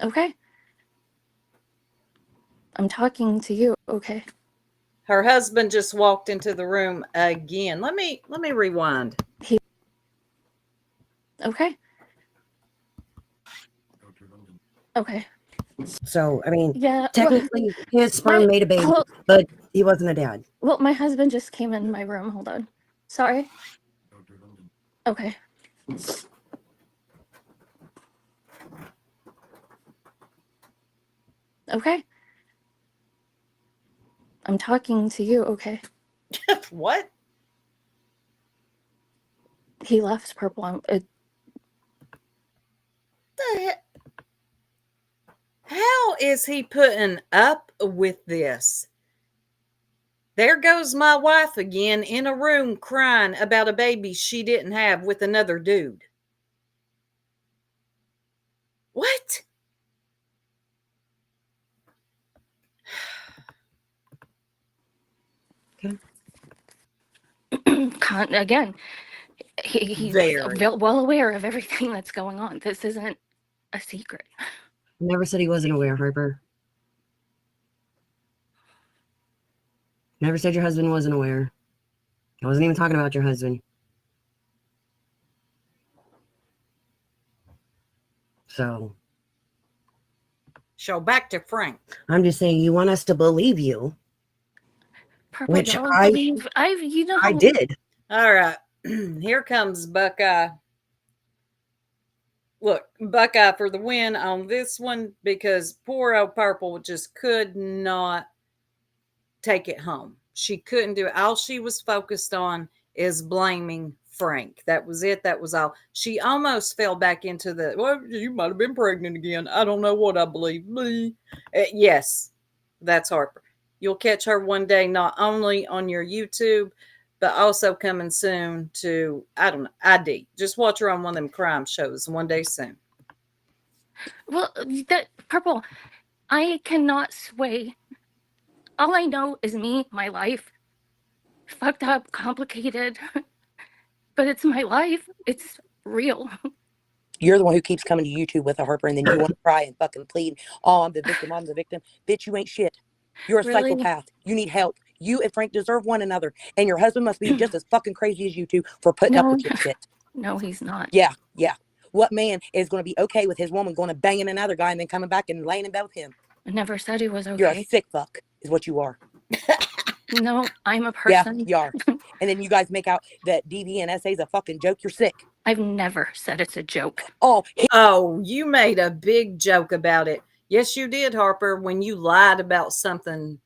Okay. I'm talking to you. Okay. Her husband just walked into the room again. Let me rewind. Okay. Okay. So, I mean, Yeah. technically, his sperm my- made a baby, well- but he wasn't a dad. Well, my husband just came in my room. Hold on. Sorry. Okay. Okay. I'm talking to you. Okay. What? He left Purple. The heck? How is he putting up with this? There goes my wife again in a room crying about a baby she didn't have with another dude. What? Again, he's Very. well aware of everything that's going on. This isn't a secret. Never said he wasn't aware, Harper. Never said your husband wasn't aware. I wasn't even talking about your husband. So Back to Frank. I'm just saying, you want us to believe you, Purple, which don't I believe I did. All right. Here comes Buckeye. Look, Buckeye for the win on this one because poor old Purple just could not take it home. She couldn't do it. All she was focused on is blaming Frank. That was it. That was all. She almost fell back into the, well, you might have been pregnant again. I don't know what I believe. Yes, that's Harper. You'll catch her one day, not only on your YouTube, but also coming soon to, I don't know, ID. Just watch her on one of them crime shows one day soon. Well, that Purple, I cannot sway. All I know is me, my life. Fucked up, complicated. But it's my life. It's real. You're the one who keeps coming to YouTube with a Harper, and then you want to cry and fucking plead. Oh, I'm the victim. I'm the victim. Bitch, you ain't shit. You're a Really? psychopath. You need help. You and Frank deserve one another. And your husband must be just as fucking crazy as you two for putting up No. with your shit. No, he's not. Yeah. What man is going to be okay with his woman going to banging another guy and then coming back and laying in bed with him? I never said he was You're a okay. sick fuck, is what you are. No, I'm a Yeah, person. you are. And then you guys make out that DV and SA is a fucking joke. You're sick. I've never said it's a joke. Oh, Oh, you made a big joke about it. Yes, you did, Harper, when you lied about something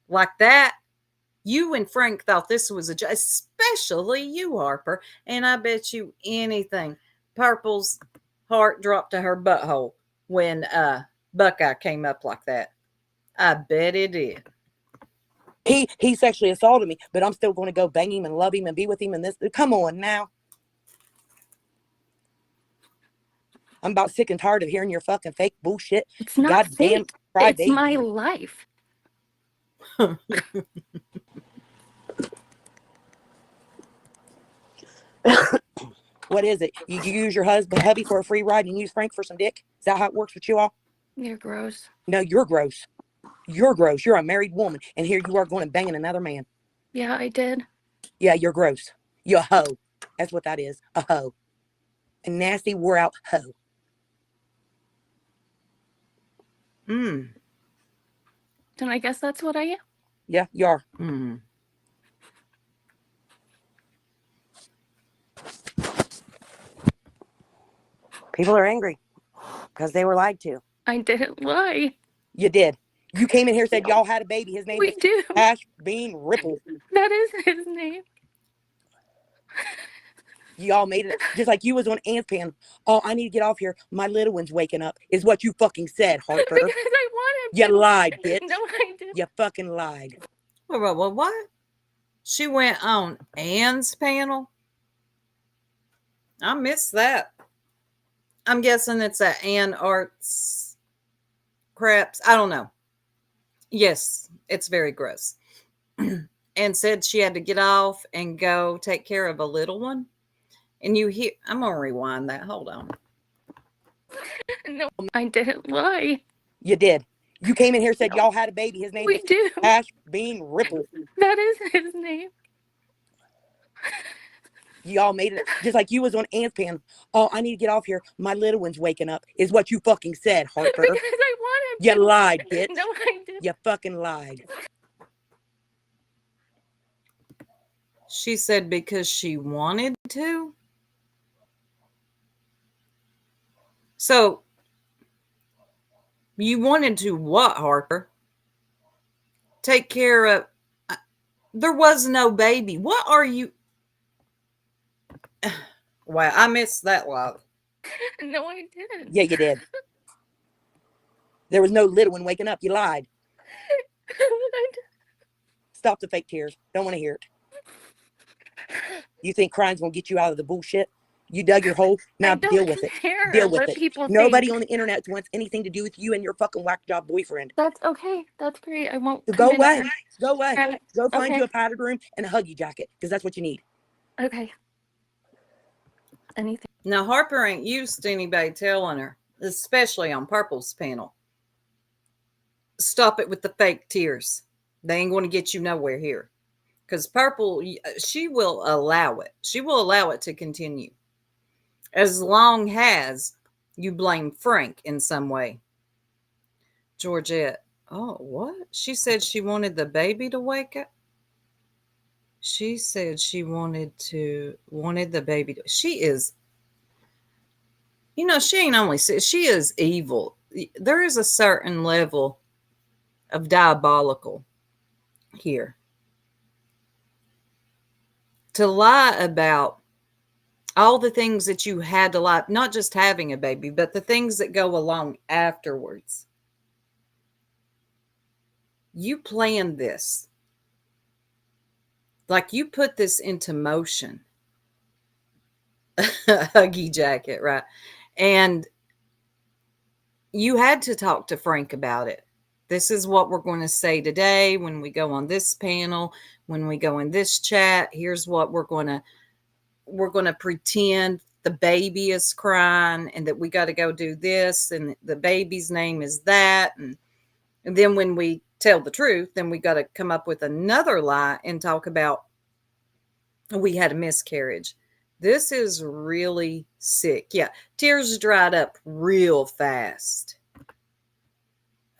like that. You and Frank thought this was a joke, especially you, Harper. And I bet you anything, Purple's heart dropped to her butthole when Buckeye came up like that. I bet it did. he sexually assaulted me, but I'm still going to go bang him and love him and be with him and this. Come on now. I'm about sick and tired of hearing your fucking fake bullshit. It's not Goddamn fake. crybaby. It's my life. What is it? You use your hubby for a free ride and use Frank for some dick? Is that how it works with you all? You're gross. No, you're gross. You're gross. You're a married woman, and here you are going and banging another man. Yeah, I did. Yeah, you're gross. You're a hoe. That's what that is. A hoe. A nasty, wore out hoe. Mm. Then I guess that's what I am. Yeah, you are. Mm. People are angry because they were lied to. I didn't lie. You did. You came in here and said y'all had a baby. His name We is do. Ash Bean Ripple. That is his name. Y'all made it just like you was on Ant's Pan. Oh, I need to get off here. My little one's waking up, is what you fucking said, Harper. Because I wanted You to. lied, bitch. No, I didn't. You fucking lied. What? She went on Anne's panel? I missed that. I'm guessing it's a Ann Arts craps. I don't know. Yes, it's very gross. And said she had to get off and go take care of a little one. And you hear, I'm going to rewind that. Hold on. No, I didn't lie. You did. You came in here and said y'all had a baby. His name We is do. Ash Bean Ripple. That is his name. Y'all made it just like you was on Ant's Pan. Oh, I need to get off here. My little one's waking up, is what you fucking said, Harper. Because I wanted You to. lied, bitch. No, I didn't. You fucking lied. She said because she wanted to. So you wanted to what, Harper? Take care of. There was no baby. What are you? Wow, I missed that lot. No, I didn't. Yeah, you did. There was no little one waking up. You lied. Stop the fake tears. Don't want to hear it. You think crying's gonna get you out of the bullshit? You dug your hole. Now I don't deal with it. care Deal with what it. people Nobody think. on the internet wants anything to do with you and your fucking whack job boyfriend. That's okay. That's great. I won't So come go in away. here. Go away. Alright, Go find okay. you a powdered room and a huggy jacket, because that's what you need. Okay. Anything. Now, Harper ain't used to anybody telling her, especially on Purple's panel, stop it with the fake tears. They ain't going to get you nowhere here. Because Purple, she will allow it. She will allow it to continue. As long as you blame Frank in some way. Georgette, oh, what? She said she wanted the baby to wake up. She said she wanted the baby to, she is, she ain't only, she is evil. There is a certain level of diabolical here. To lie about all the things that you had to lie, not just having a baby, but the things that go along afterwards. You planned this. Like you put this into motion. Huggy jacket, right? And you had to talk to Frank about it. This is what we're going to say today when we go on this panel, when we go in this chat. Here's what we're going to pretend the baby is crying and that we got to go do this and the baby's name is that. And then when we tell the truth, then we got to come up with another lie and talk about we had a miscarriage. This is really sick. Yeah, tears dried up real fast.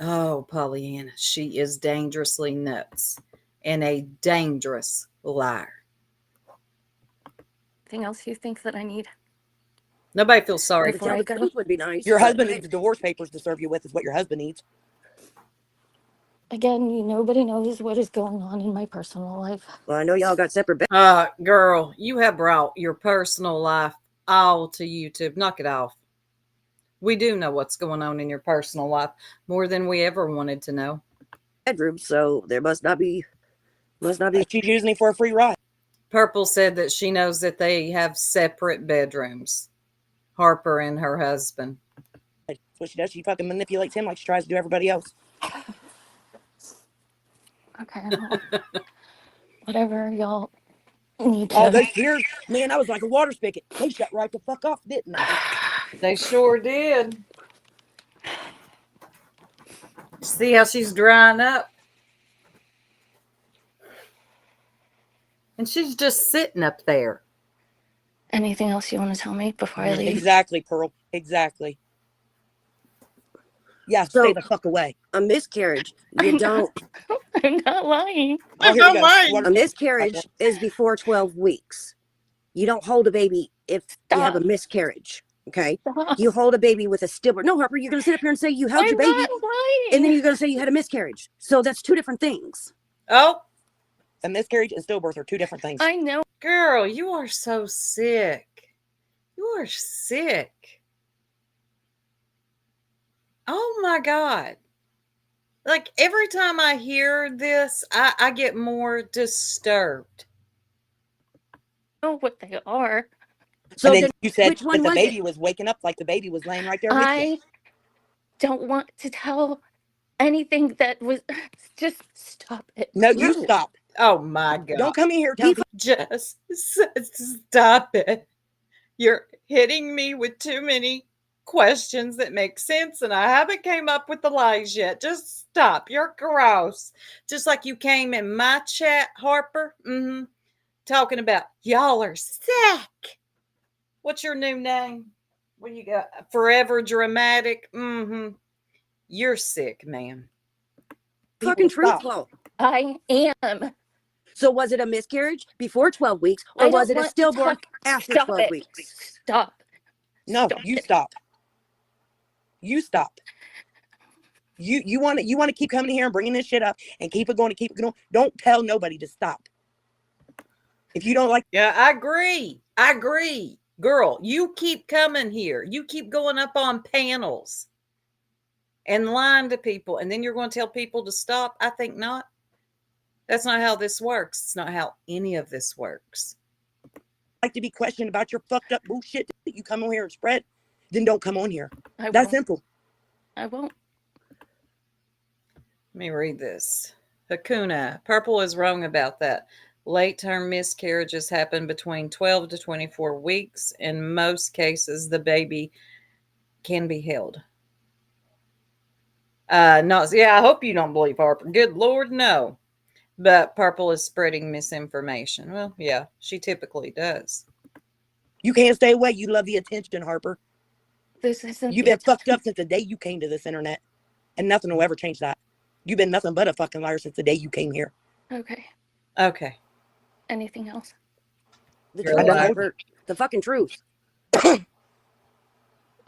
Oh, Pollyanna, she is dangerously nuts and a dangerous liar. Anything else you think that I need? Nobody feels sorry Before for I her. go. Truth would be nice. Your but- husband needs the divorce papers to serve you with, is what your husband needs. Again, nobody knows what is going on in my personal life. Well, I know y'all got separate beds. Girl, you have brought your personal life all to YouTube. Knock it off. We do know what's going on in your personal life more than we ever wanted to know. Bedrooms, so there must not be. She's using him for a free ride. Purple said that she knows that they have separate bedrooms. Harper and her husband. That's what she does. She fucking manipulates him like she tries to do everybody else. Okay. Well, whatever y'all need to. All those tears, man, I was like a water spigot. They shut right the fuck off, didn't they? They sure did. See how she's drying up? And she's just sitting up there. Anything else you want to tell me before I leave? Exactly, Pearl. Exactly. Yeah, So- stay the fuck away. A miscarriage. You don't. I'm not lying. Oh, here we go. Water- A miscarriage is before 12 weeks. You don't hold a baby if you have a Stop. miscarriage. Okay. Stop. You hold a baby with a stillbirth. No, Harper, you're going to sit up here and say you held your I'm baby, not lying. and then you're going to say you had a miscarriage. So that's two different things. Oh, A miscarriage and stillbirth are two different things. I know. girl, you are so sick. You are sick. Oh my God. Like every time I hear this, I get more disturbed. Know what they are. So and then then you said which one that the was baby it? was waking up like the baby was laying right there with you. I don't want to tell anything that was. Just stop it. No, you No. stop. Oh my God. Don't come in here telling people. Just stop it. You're hitting me with too many questions that make sense, and I haven't came up with the lies yet. Just stop. You're gross. Just like you came in my chat, Harper, talking about y'all are sick. What's your new name? What do you got? Forever Dramatic. You're sick, man. Fucking People stop. truthful. I am. So was it a miscarriage before 12 weeks, I or don't was it a want to stillbirth talk- after Stop 12 it. weeks? Stop. No, Stop you it. stop. You stop. You want to keep coming here and bringing this shit up and keep it going. Don't tell nobody to stop. If you don't like, Yeah, I agree. I agree. Girl, you keep coming here. You keep going up on panels and lying to people, and then you're going to tell people to stop? I think not. That's not how this works. It's not how any of this works. Like to be questioned about your fucked up bullshit that you come on here and spread, then don't come on here. I That's won't. simple. I won't. Let me read this. Hakuna, Purple is wrong about that. Late term miscarriages happen between 12 to 24 weeks. In most cases, the baby can be held. No, yeah, I hope you don't believe Harper. Good Lord, no. But Purple is spreading misinformation. Well, yeah, she typically does. You can't stay away. You love the attention, Harper. This isn't. You've been fucked up since the day you came to this internet, and nothing will ever change that. You've been nothing but a fucking liar since the day you came here. Okay. Okay. Anything else? The You're truth, lying. Harper. The fucking truth.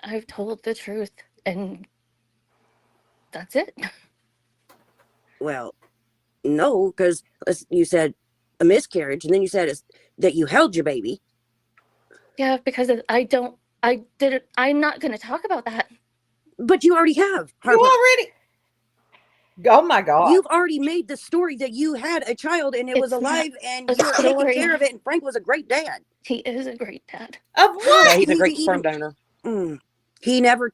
I've told the truth, and that's it. Well, no, because you said a miscarriage, and then you said that you held your baby. Yeah, because I'm not going to talk about that. But you already have, Harper. You already. Oh my God. You've already made the story that you had a child and it was It's not alive and a you were taking story. care of it, and Frank was a great dad. He is a great dad. Of Yeah, what? he's a He great even- sperm donor. He never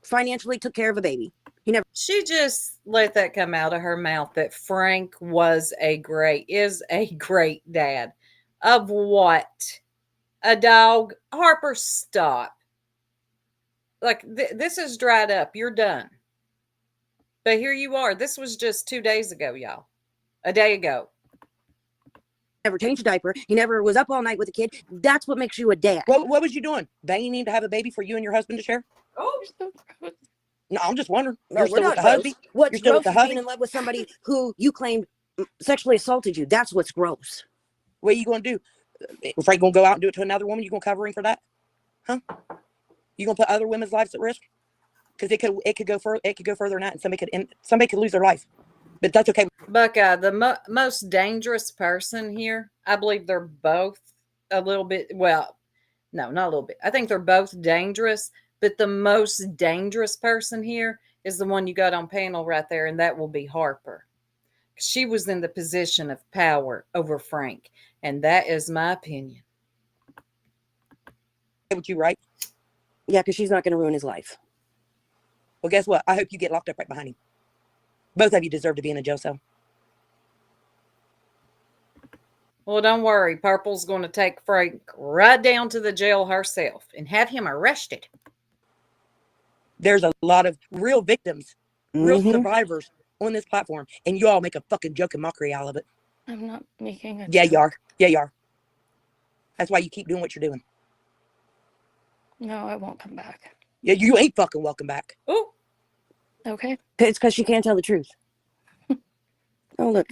financially took care of a baby. She just let that come out of her mouth that Frank is a great dad. Of what? A dog? Harper, stop. Like, this is dried up. You're done. But here you are. This was just 2 days ago, y'all. A day ago. Never changed a diaper. He never was up all night with a kid. That's what makes you a dad. What was you doing? Banging to have a baby for you and your husband to share? Oh, So gross. No, I'm just wondering. No, You're we're still not with the gross. husband? What's You're still gross with is the being hubby? in love with somebody who you claimed sexually assaulted you. That's what's gross. What are you going to do? Is Frank going to go out and do it to another woman? You going to cover him for that? Huh? You going to put other women's lives at risk? Because it could go further. It could go further than that, and somebody could lose their life. But that's okay. Buckeye, the most dangerous person here, I believe they're both a little bit, well, no, not a little bit. I think they're both dangerous, but the most dangerous person here is the one you got on panel right there, and that will be Harper. She was in the position of power over Frank, and that is my opinion. With you, right? Yeah, because she's not going to ruin his life. Well, guess what? I hope you get locked up right behind him. Both of you deserve to be in a jail cell. Well, don't worry. Purple's going to take Frank right down to the jail herself and have him arrested. There's a lot of real victims, real Mhm. survivors on this platform, and you all make a fucking joke and mockery out of it. I'm not making a Yeah, joke. you are. Yeah, you are. That's why you keep doing what you're doing. No, I won't come back. Yeah, you ain't fucking welcome back. Oh, Okay. It's because she can't tell the truth. Oh, look.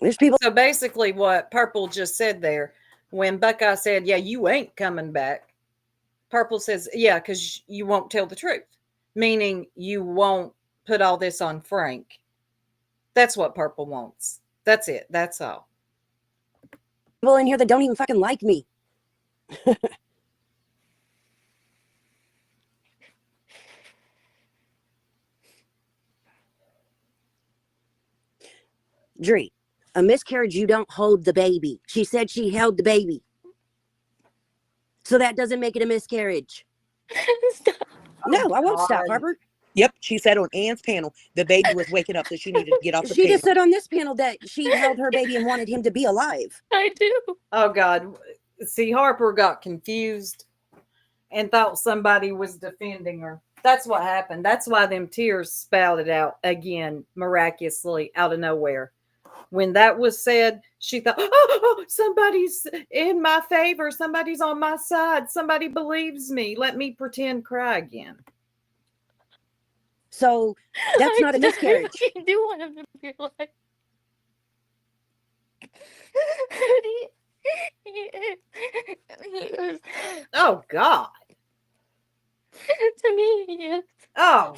There's people. so basically what Purple just said there, when Buckeye said, yeah, you ain't coming back, Purple says, yeah, because you won't tell the truth, meaning you won't put all this on Frank. That's what Purple wants. That's it. That's all. People in here that don't even fucking like me. Dree, a miscarriage, you don't hold the baby. She said she held the baby. So that doesn't make it a miscarriage. Stop. No, I won't stop, God. Harper. Yep, she said on Ann's panel the baby was waking up, so she needed to get off the She panel. just said on this panel that she held her baby and wanted him to be alive. I do. Oh, God. See, Harper got confused and thought somebody was defending her. That's what happened. That's why them tears spouted out again, miraculously, out of nowhere. When that was said, she thought, oh, somebody's in my favor. Somebody's on my side. Somebody believes me. Let me pretend cry again. So that's not a miscarriage. I do want him to be alive. He is. Oh, God. To me, he is. Oh,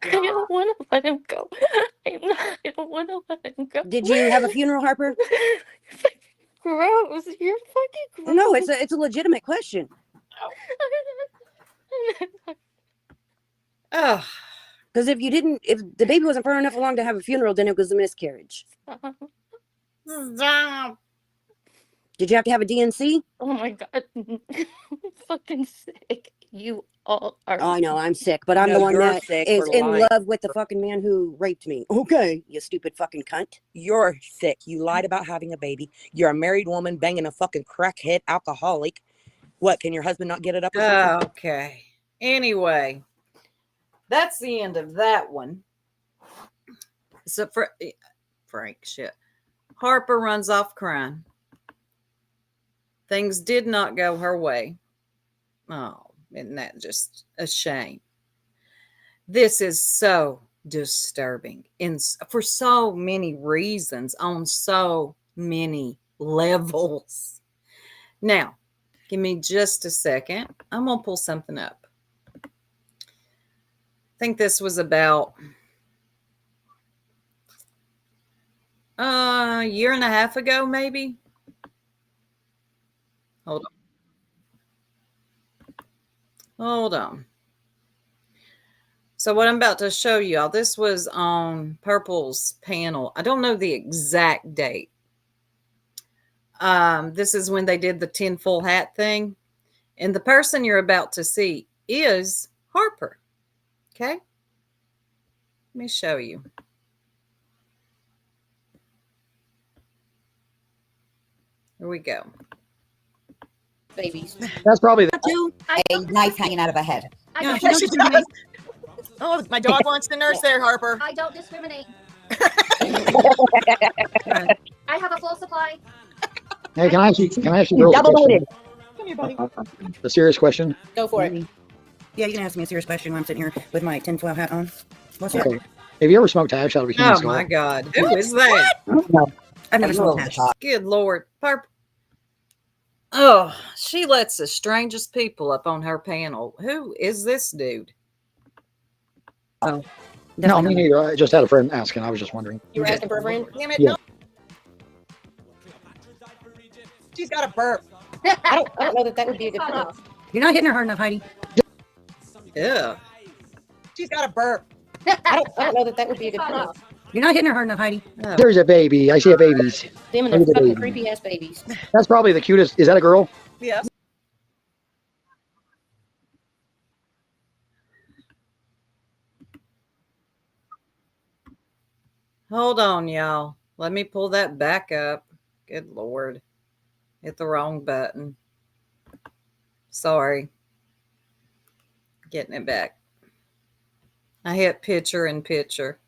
I don't want to let him go. I don't want to let him go. Did you have a funeral, Harper? Gross. You're fucking gross. No, it's a legitimate question. oh. Because if the baby wasn't far enough along to have a funeral, then it was a miscarriage. Stop. Did you have to have a DNC? Oh my God. I'm fucking sick. You all are. Oh, I know I'm sick, but I'm No, the one you're that sick is for in lying. love with the fucking man who raped me. Okay, you stupid fucking cunt. You're sick. You lied about having a baby. You're a married woman banging a fucking crackhead alcoholic. What, can your husband not get it up or something? Okay. Anyway, that's the end of that one. So Frank, shit. Harper runs off crying. Things did not go her way. Oh, isn't that just a shame? This is so disturbing for so many reasons on so many levels. Now, give me just a second. I'm going to pull something up. I think this was about a year and a half ago, maybe. Hold on. So what I'm about to show y'all, this was on Purple's panel. I don't know the exact date. This is when they did the tinfoil hat thing. And the person you're about to see is Harper. Okay? Let me show you. Here we go. Babies. That's probably the A knife hanging out of a head. Yeah, she does. Oh, my dog wants to nurse there, Harper. I don't discriminate. I have a full supply. Hey, can I ask you girls a Double question? loaded. Come here, buddy. A serious question? Go for it. Yeah, you can ask me a serious question when I'm sitting here with my tinfoil hat on. What's that? Okay. Have you ever smoked hash out of a human Oh skull? my God. Who is that? I've never smoked hash. Good Lord. Harper. Oh, she lets the strangest people up on her panel. Who is this dude? No, me Definitely not. neither. I just had a friend asking. I was just wondering. You were asking for a friend? Damn it, Yeah. no. She's got a burp. I don't know that would be a good friend. You're not hitting her hard enough, Heidi. Yeah. She's got a burp. I don't know that would be a good friend. You're not hitting her hard enough, Heidi. Oh. There's a baby. I see a babies. Them and Look their at the fucking baby. creepy ass babies. That's probably the cutest. Is that a girl? Yeah. Hold on, y'all. Let me pull that back up. Good Lord. Hit the wrong button. Sorry. Getting it back. I hit picture in picture.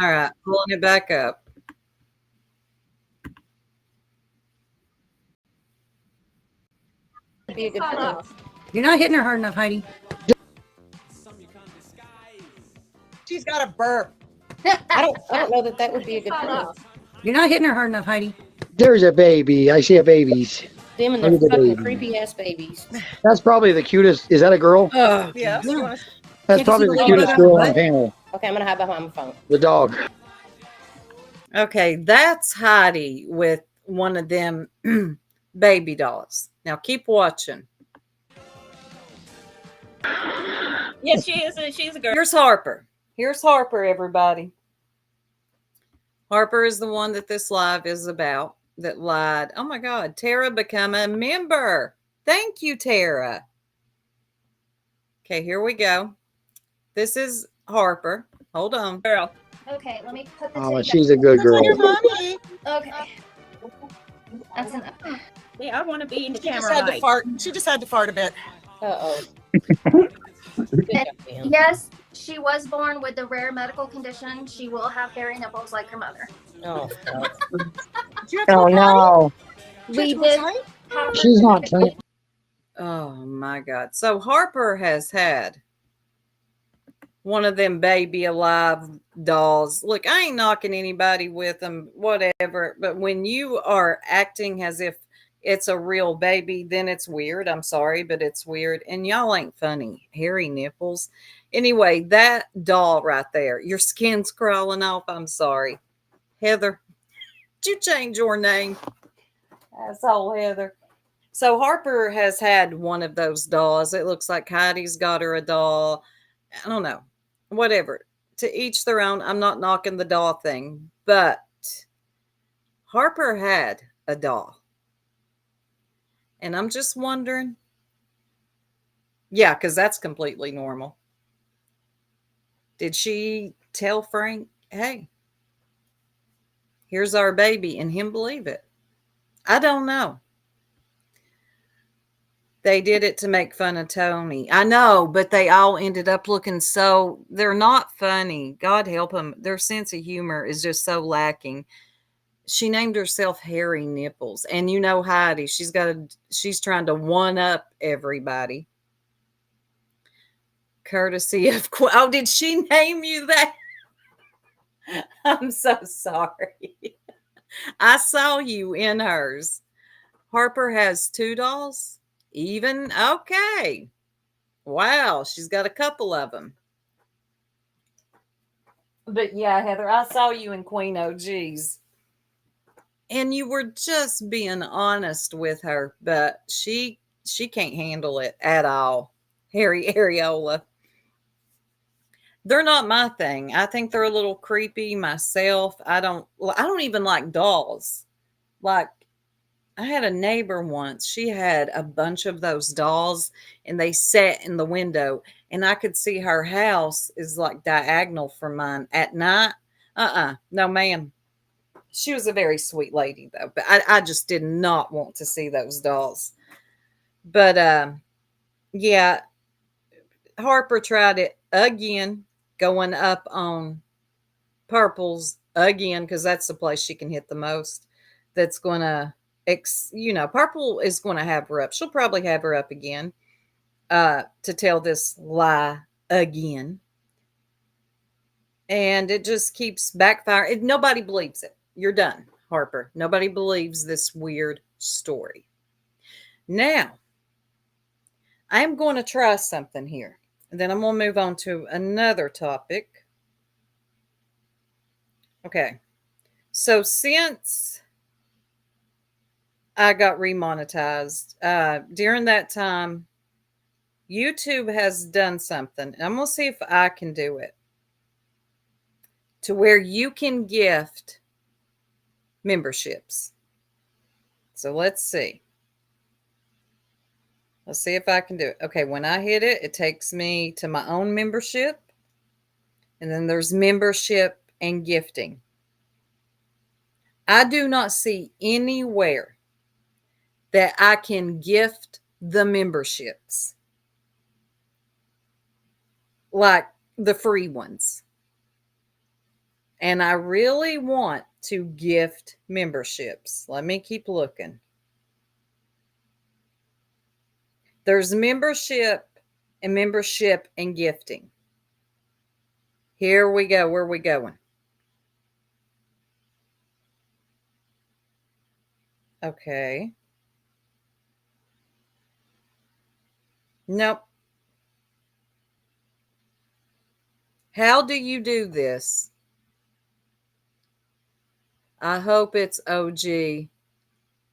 All right, pulling it back up. Would be a good friend. You're not hitting her hard enough, Heidi. She's got a burp. I don't know that would be a good friend. You're not hitting her hard enough, Heidi. There's a baby. I see a babies. Them and their Look at the fucking baby. creepy ass babies. That's probably the cutest. Is that a girl? Oh, yeah. Yeah. That's you probably see the the cutest little girl on butt? the panel. Okay, I'm gonna hide behind my phone. The dog. Okay, that's Heidi with one of them baby dolls. Now keep watching. Yes, she is. She's a girl. Here's Harper. Here's Harper, everybody. Harper is the one that this live is about that lied. Oh my God, Tara become a member. Thank you, Tara. Okay, here we go. This is Harper. Hold on. Girl. Okay, let me put the Oh, tin she's a good girl. back. Okay. That's enough. Yeah, I want to be in the She just camera had to light. fart. She just had to fart a bit. Uh-oh. Yes, she was born with a rare medical condition. She will have hairy nipples like her mother. Oh, Oh no, We did have her she's not trained. Oh my God. So Harper has had one of them baby alive dolls. Look, I ain't knocking anybody with them, whatever. But when you are acting as if it's a real baby, then it's weird. I'm sorry, but it's weird. And y'all ain't funny. Hairy nipples. Anyway, that doll right there, your skin's crawling off. I'm sorry. Heather, did you change your name? Asshole Heather. So Harper has had one of those dolls. It looks like Heidi's got her a doll. I don't know. Whatever. To each their own. I'm not knocking the doll thing, but Harper had a doll. And I'm just wondering. Yeah, because that's completely normal. Did she tell Frank, hey, here's our baby, and him believe it? I don't know. They did it to make fun of Tony. I know, but they all ended up looking so, they're not funny. God help them. Their sense of humor is just so lacking. She named herself Hairy Nipples. And you know Heidi, she's trying to one up everybody. Courtesy of, oh, did she name you that? I'm so sorry. I saw you in hers. Harper has 2 dolls. Even? Okay. Wow, she's got a couple of them. But yeah, Heather, I saw you in Queen OGs. And you were just being honest with her, but she can't handle it at all. Harry Areola. They're not my thing. I think they're a little creepy myself. I don't even like dolls. Like, I had a neighbor once. She had a bunch of those dolls and they sat in the window and I could see her house is like diagonal from mine at night. No, ma'am. She was a very sweet lady though, but I just did not want to see those dolls. But yeah, Harper tried it again, going up on Purple's again, because that's the place she can hit the most. That's going to, Purple is going to have her up. She'll probably have her up again to tell this lie again. And it just keeps backfiring. Nobody believes it. You're done, Harper. Nobody believes this weird story. Now, I'm going to try something here. And then I'm going to move on to another topic. Okay. So since I got remonetized, during that time, YouTube has done something. I'm going to see if I can do it. To where you can gift memberships. So let's see. Let's see if I can do it. Okay, when I hit it, it takes me to my own membership. And then there's membership and gifting. I do not see anywhere that I can gift the memberships. Like the free ones. And I really want to gift memberships. Let me keep looking. There's membership and gifting. Here we go. Where are we going? Okay. Nope. How do you do this? I hope it's OG.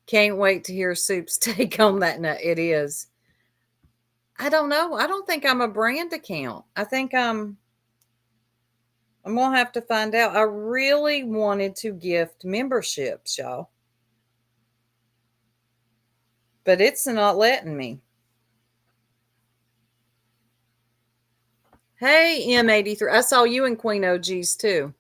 Can't wait to hear Soup's take on that. No, it is. I don't know. I don't think I'm a brand account. I think I'm going to have to find out. I really wanted to gift memberships, y'all. But it's not letting me. Hey, M83. I saw you in Queen OGs too.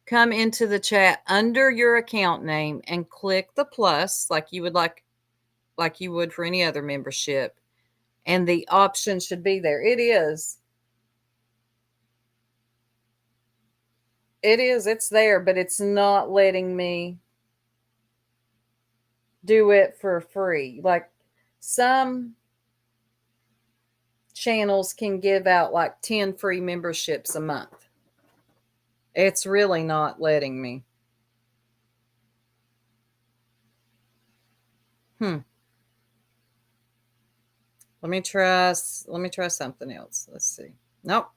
Come into the chat under your account name and click the plus like you would for any other membership. And the option should be there. It is. It is. It's there, but it's not letting me do it for free. Like some channels can give out like 10 free memberships a month. It's really not letting me. Let me try something else. Let's see. Nope.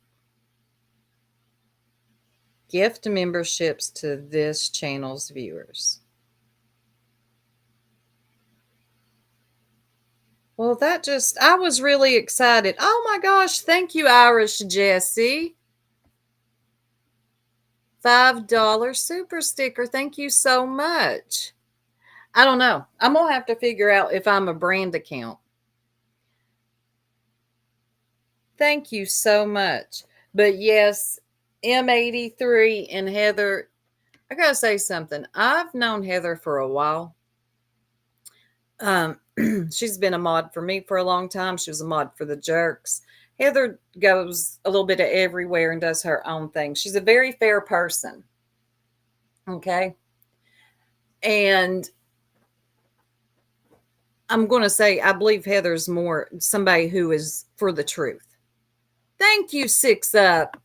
Gift memberships to this channel's viewers. Well, I was really excited. Oh my gosh. Thank you, Irish Jesse. $5 super sticker. Thank you so much. I don't know. I'm going to have to figure out if I'm a brand account. Thank you so much. But yes, M83 and Heather, I got to say something. I've known Heather for a while. She's been a mod for me for a long time. She was a mod for the Jerks. Heather goes a little bit of everywhere and does her own thing. She's a very fair person. Okay. And I'm going to say, I believe Heather's more somebody who is for the truth. Thank you, Six Up.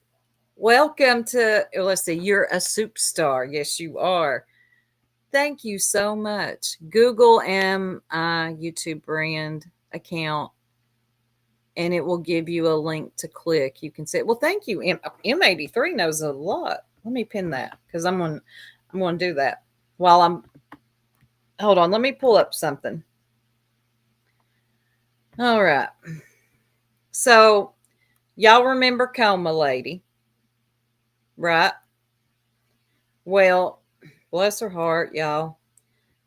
Welcome to, let's see, you're a superstar. Yes, you are. Thank you so much. Google MI YouTube brand account, and it will give you a link to click. You can say, well, thank you. M83 knows a lot. Let me pin that because I'm going to do that while hold on. Let me pull up something. All right. So y'all remember Coma Lady, right? Well, bless her heart, y'all.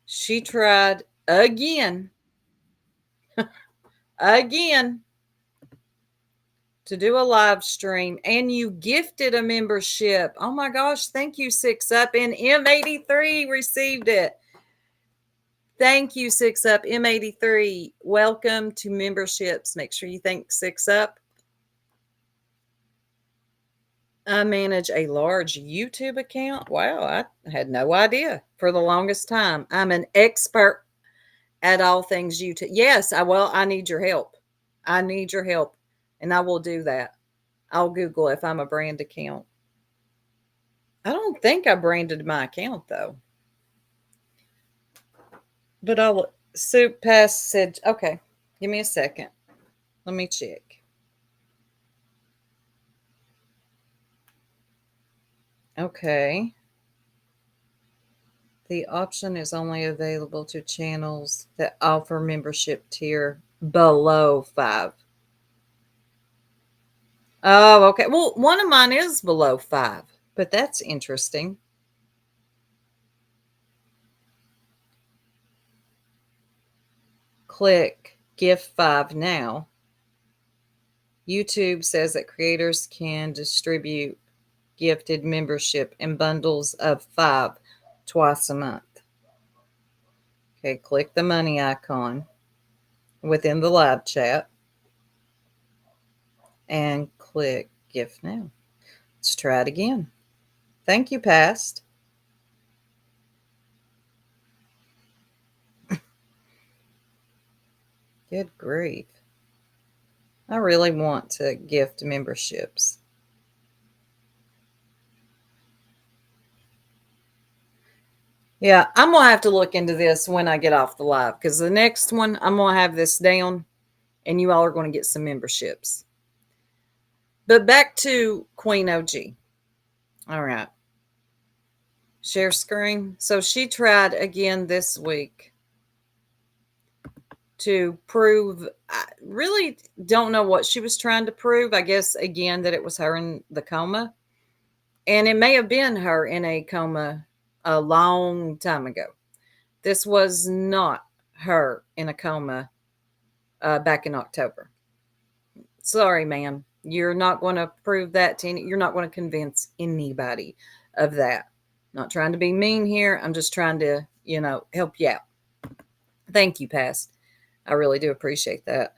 She tried again to do a live stream, and you gifted a membership. Oh my gosh, thank you, Six Up, and M83 received it. Thank you, Six Up, M83. Welcome to memberships. Make sure you thank Six Up. I manage a large YouTube account. Wow, I had no idea for the longest time. I'm an expert at all things YouTube. Yes, I need your help. I need your help, and I will do that. I'll Google if I'm a brand account. I don't think I branded my account, though. But Soup Pass said, okay, give me a second. Let me check. Okay. The option is only available to channels that offer membership tier below 5. Oh, okay. Well, one of mine is below 5, but that's interesting. Click Gift 5 now. YouTube says that creators can distribute gifted membership in bundles of 5 twice a month. Okay, click the money icon within the live chat and click gift now. Let's try it again. Thank you, Past. Good grief. I really want to gift memberships. Yeah, I'm going to have to look into this when I get off the live because the next one, I'm going to have this down and you all are going to get some memberships. But back to Queen OG. All right. Share screen. So she tried again this week to prove, I really don't know what she was trying to prove. I guess, again, that it was her in the coma. And it may have been her in a coma a long time ago. This was not her in a coma back in October. Sorry, ma'am. You're not going to prove that to you're not going to convince anybody of that. Not trying to be mean here. I'm just trying to, help you out. Thank you, Past. I really do appreciate that.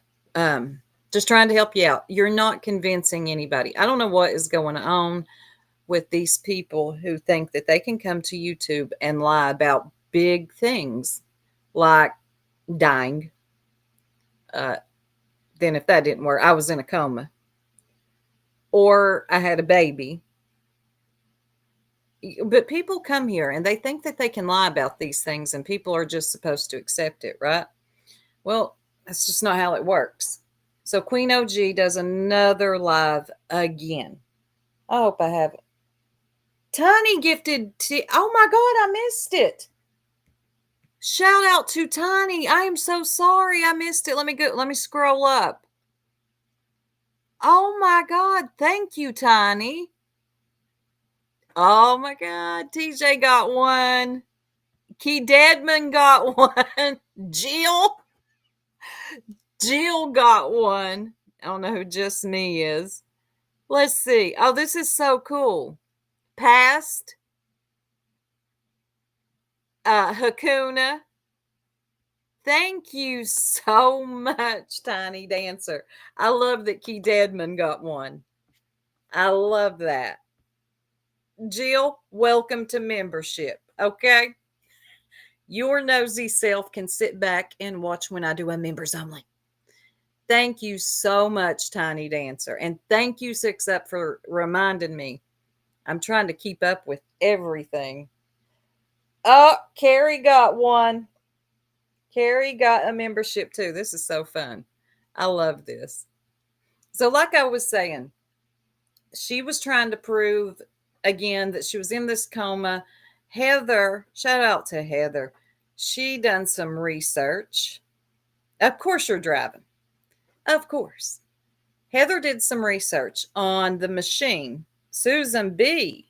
Just trying to help you out. You're not convincing anybody. I don't know what is going on with these people who think that they can come to YouTube and lie about big things like dying. Then if that didn't work, I was in a coma. Or I had a baby. But people come here and they think that they can lie about these things and people are just supposed to accept it, right? Well, that's just not how it works. So Queen OG does another live again. I hope I have it. Tiny gifted oh my God, I missed it. Shout out to Tiny. I am so sorry I missed it. Let me scroll up. Oh my God. Thank you, Tiny. Oh my God. TJ got one. Key Deadman got one. Jill got one. I don't know who Just Me is. Let's see. Oh, this is so cool. Past. Hakuna. Thank you so much, Tiny Dancer. I love that Key Deadman got one. I love that. Jill, welcome to membership. Okay. Your nosy self can sit back and watch when I do a members only. Thank you so much, Tiny Dancer. And thank you, 6up, for reminding me. I'm trying to keep up with everything. Oh, Carrie got one. Carrie got a membership too. This is so fun. I love this. So like I was saying, she was trying to prove again that she was in this coma. Heather, shout out to Heather. She done some research. Of course you're driving. Of course. Heather did some research on the machine. Susan B.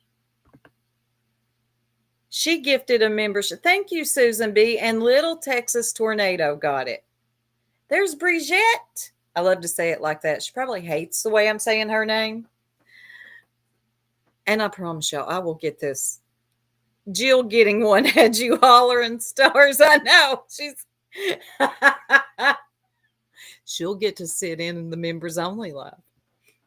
She gifted a membership. Thank you, Susan B. And Little Texas Tornado got it. There's Brigitte. I love to say it like that. She probably hates the way I'm saying her name. And I promise y'all, I will get this. Jill getting one had you hollering stars. I know. She'll get to sit in the members only live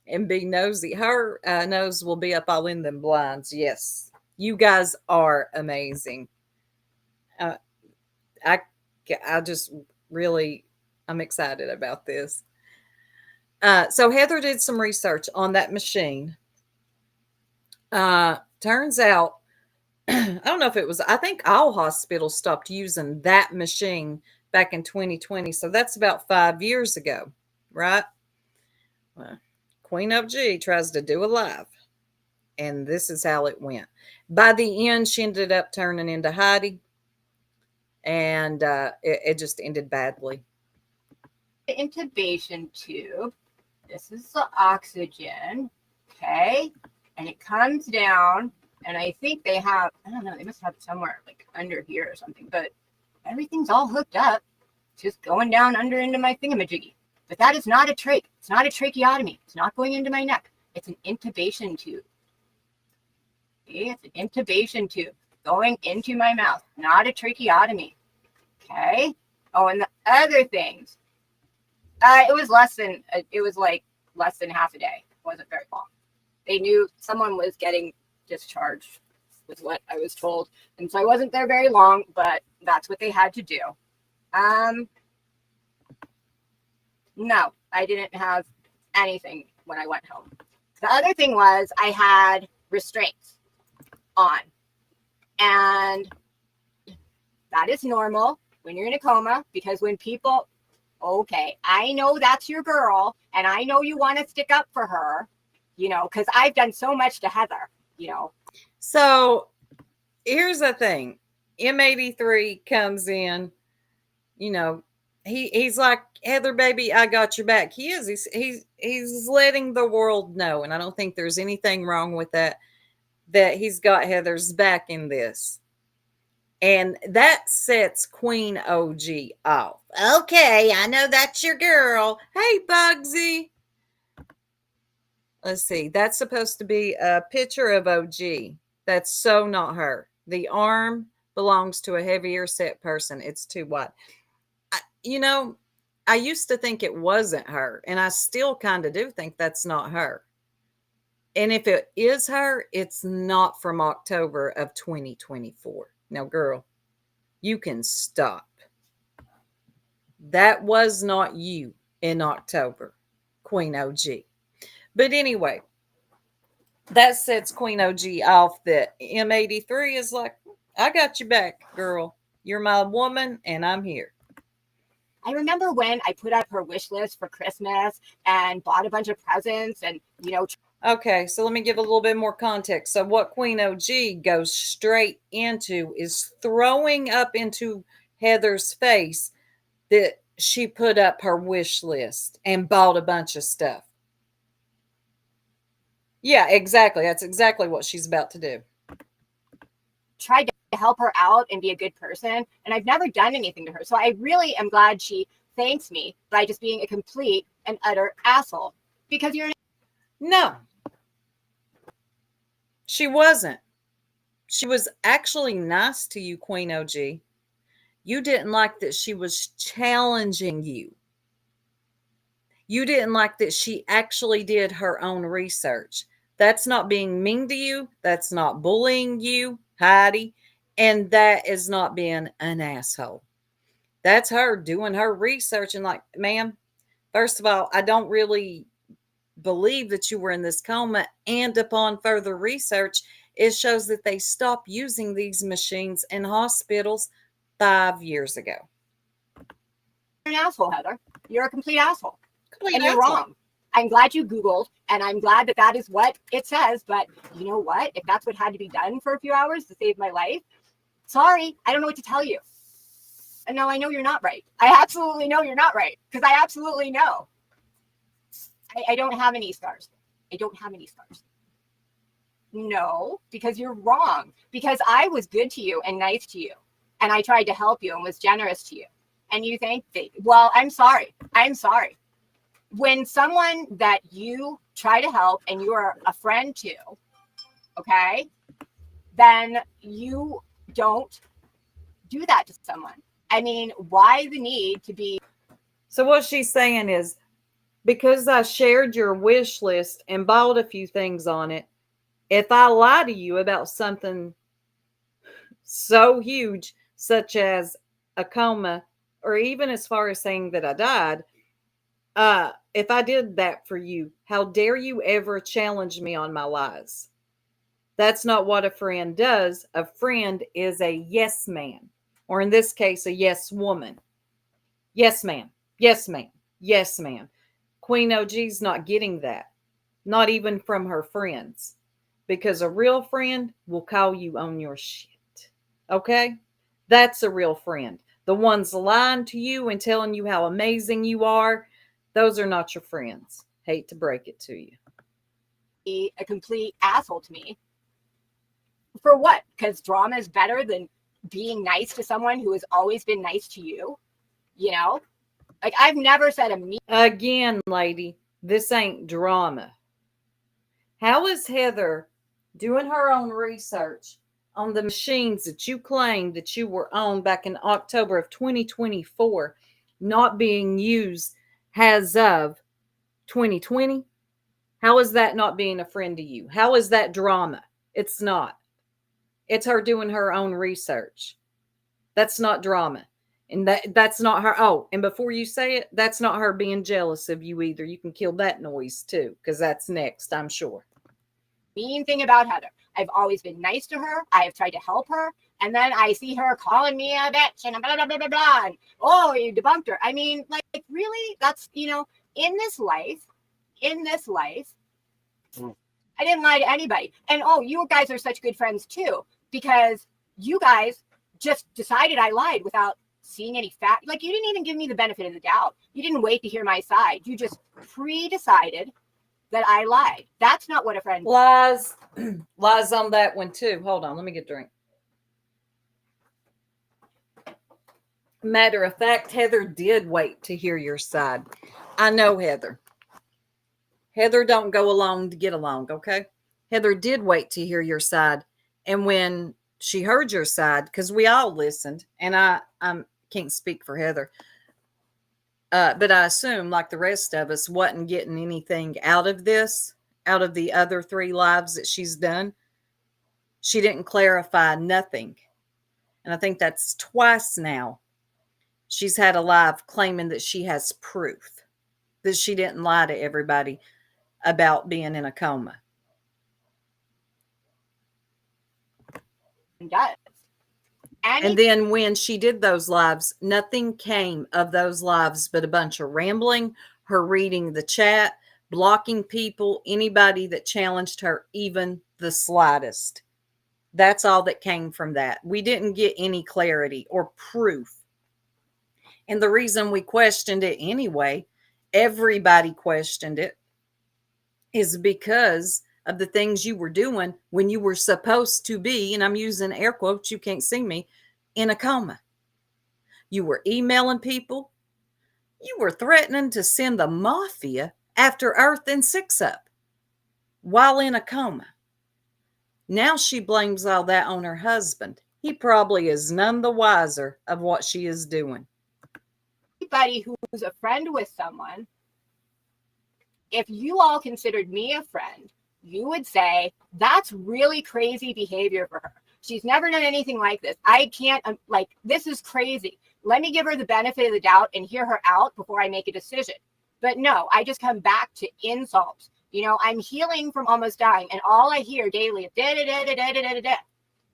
and be nosy. Her nose will be up all in them blinds. Yes. You guys are amazing. I just really, I'm excited about this. So Heather did some research on that machine. Turns out, I don't know if it was, I think all hospitals stopped using that machine back in 2020. So that's about 5 years ago, right? Well, Queen OG tries to do a live. And this is how it went. By the end, she ended up turning into Heidi. And it just ended badly. The intubation tube. This is the oxygen. Okay. And it comes down. And I think they have, I don't know, they must have it somewhere like under here or something. But everything's all hooked up. Just going down under into my thingamajiggy. But that is not a trach. It's not a tracheotomy. It's not going into my neck. It's an intubation tube. Okay? It's an intubation tube going into my mouth, not a tracheotomy. Okay. Oh, and the other things. It was less than half a day. It wasn't very long. They knew someone was getting discharged, was what I was told. And so I wasn't there very long, but that's what they had to do. No, I didn't have anything when I went home. The other thing was I had restraints on. And that is normal when you're in a coma, because when people, okay, I know that's your girl, and I know you want to stick up for her, because I've done so much to Heather, So here's the thing. M83 comes in, he's like, Heather, baby, I got your back. He is. He's letting the world know, and I don't think there's anything wrong with that he's got Heather's back in this. And that sets Queen OG off. Okay, I know that's your girl. Hey, Bugsy. Let's see. That's supposed to be a picture of OG. That's so not her. The arm belongs to a heavier set person. It's too wide. I used to think it wasn't her, and I still kind of do think that's not her. And if it is her, it's not from October of 2024. Now, girl, you can stop. That was not you in October, Queen OG. But anyway, that sets Queen OG off that M83 is like, I got you back, girl. You're my woman, and I'm here. I remember when I put up her wish list for Christmas and bought a bunch of presents and, Okay, so let me give a little bit more context. So what Queen OG goes straight into is throwing up into Heather's face that she put up her wish list and bought a bunch of stuff. Yeah, exactly. That's exactly what she's about to do. Tried to help her out and be a good person, and I've never done anything to her. So I really am glad she thanks me by just being a complete and utter asshole. Because you're No, she wasn't. She was actually nice to you, Queen OG. You didn't like that she was challenging you. You didn't like that she actually did her own research. That's not being mean to you. That's not bullying you, Heidi. And that is not being an asshole. That's her doing her research and like, ma'am, first of all, I don't really believe that you were in this coma. And upon further research, it shows that they stopped using these machines in hospitals 5 years ago. an asshole, Heather. You're a complete asshole. Complete And you're asshole. wrong. I'm glad you Googled, and I'm glad that that is what it says. But you know what? If that's what had to be done for a few hours to save my life, sorry, I don't know what to tell you. And no, I know you're not right. I absolutely know you're not right, because I absolutely know. I don't have any scars. I don't have any scars. No, because you're wrong. Because I was good to you and nice to you, and I tried to help you and was generous to you. And you think, well, I'm sorry. I'm sorry. When someone that you try to help and you are a friend to, okay, then you don't do that to someone. I mean, why the need to be? So what she's saying is, because I shared your wish list and bought a few things on it, if I lie to you about something so huge, such as a coma, or even as far as saying that I died, if I did that for you, how dare you ever challenge me on my lies? That's not what a friend does. A friend is a yes man, or in this case, a yes woman. Yes, ma'am. Yes, ma'am. Yes, ma'am. Queen OG's not getting that, not even from her friends, because a real friend will call you on your shit. Okay? That's a real friend. The ones lying to you and telling you how amazing you are, those are not your friends. Hate to break it to you. Be a complete asshole to me. For what? Because drama is better than being nice to someone who has always been nice to you? You know? Like, I've never said a mean. Again, lady, this ain't drama. How is Heather doing her own research on the machines that you claimed that you were on back in October of 2024 not being used as of 2020? How is that not being a friend to you? How is that drama? It's not. It's her doing her own research. That's not drama. And that's not her. Oh, and before you say it, that's not her being jealous of you either. You can kill that noise too, because that's next, I'm sure. Mean thing about Heather. I've always been nice to her. I have tried to help her. And then I see her calling me a bitch and blah, blah, blah, blah, blah. And, oh, you debunked her. I mean, like, really? That's, you know, in this life, I didn't lie to anybody. And, oh, you guys are such good friends too, because you guys just decided I lied without seeing any fact. Like, you didn't even give me the benefit of the doubt. You didn't wait to hear my side. You just pre-decided that I lied. That's not what a friend lies. Lies on that one too. Hold on, let me get a drink. Matter of fact, Heather did wait to hear your side. I know Heather. Heather don't go along to get along, okay? Heather did wait to hear your side. And when she heard your side, because we all listened, and I can't speak for Heather, but I assume, like the rest of us, wasn't getting anything out of this, out of the other 3 lives that she's done. She didn't clarify nothing. And I think that's twice now she's had a live claiming that she has proof that she didn't lie to everybody about being in a coma. does. And then when she did those lives, nothing came of those lives but a bunch of rambling, her reading the chat, blocking people, anybody that challenged her, even the slightest. That's all that came from that. We didn't get any clarity or proof And the reason we questioned it anyway, everybody questioned it, is because of the things you were doing when you were supposed to be, and I'm using air quotes, you can't see me, in a coma. You were emailing people. You were threatening to send the mafia after Earth and Six Up while in a coma. Now she blames all that on her husband. He probably is none the wiser of what she is doing. Anybody who's a friend with someone, if you all considered me a friend, you would say, that's really crazy behavior for her. She's never done anything like this. I can't, this is crazy. Let me give her the benefit of the doubt and hear her out before I make a decision. But no, I just come back to insults. You know, I'm healing from almost dying, and all I hear daily is da da da da da da da da.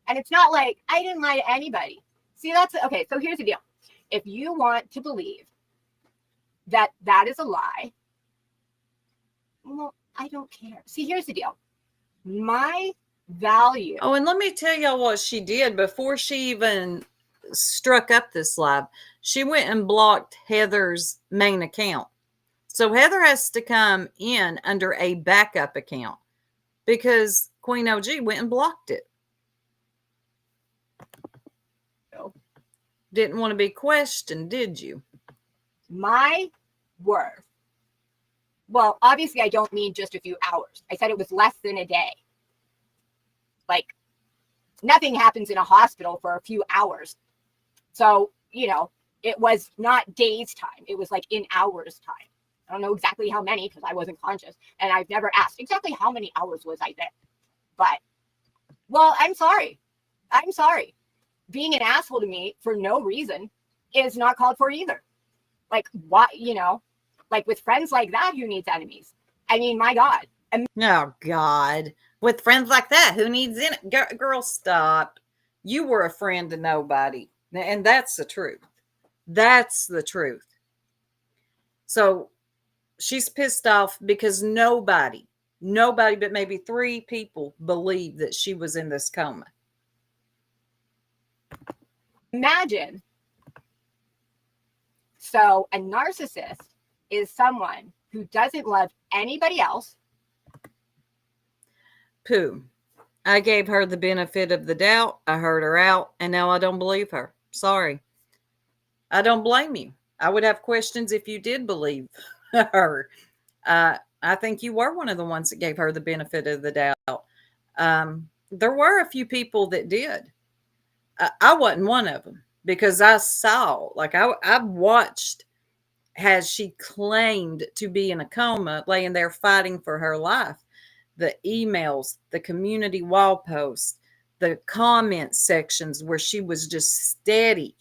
And it's not like I didn't lie to anybody. See, that's okay. So here's the deal. If you want to believe that that is a lie, well, I don't care. See, here's the deal. My value. Oh, and let me tell y'all what she did before she even struck up this live. She went and blocked Heather's main account. So Heather has to come in under a backup account because Queen OG went and blocked it. No. Didn't want to be questioned, did you? My worth. Well, obviously, I don't mean just a few hours. I said it was less than a day. Like, nothing happens in a hospital for a few hours. So, you know, it was not days time. It was like in hours time. I don't know exactly how many because I wasn't conscious. And I've never asked exactly how many hours was I there. But, well, I'm sorry. I'm sorry. Being an asshole to me for no reason is not called for either. Like, what, you know, like with friends like that, who needs enemies? I mean, my God. Oh, God. With friends like that, who needs it? Girl, stop. You were a friend to nobody. And that's the truth. That's the truth. So she's pissed off because nobody but maybe 3 people believed that she was in this coma. Imagine. So a narcissist is someone who doesn't love anybody else. Pooh. I gave her the benefit of the doubt. I heard her out, and now I don't believe her. Sorry. I don't blame you. I would have questions if you did believe her. I think you were one of the ones that gave her the benefit of the doubt. There were a few people that did. I wasn't one of them because I saw, like I watched as she claimed to be in a coma, laying there fighting for her life. The emails, the community wall posts, the comment sections where she was just steady.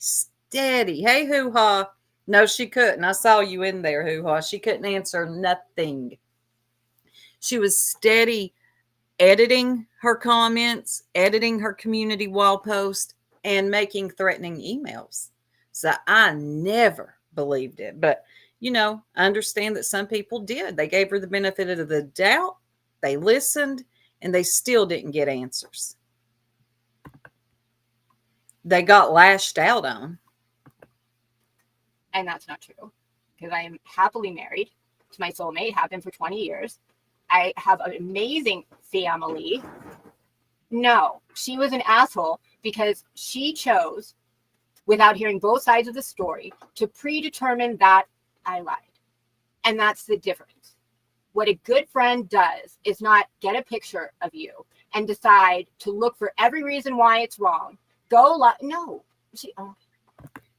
Hey, hoo-ha. No, she couldn't. I saw you in there, hoo-ha. She couldn't answer nothing. She was steady editing her comments, editing her community wall post, and making threatening emails. So I never believed it. But, you know, I understand that some people did. They gave her the benefit of the doubt. They listened, and they still didn't get answers. They got lashed out on. And that's not true because I am happily married to my soulmate, have been for 20 years. I have an amazing family. No, she was an asshole because she chose, without hearing both sides of the story, to predetermine that I lied. And that's the difference. What a good friend does is not get a picture of you and decide to look for every reason why it's wrong. No.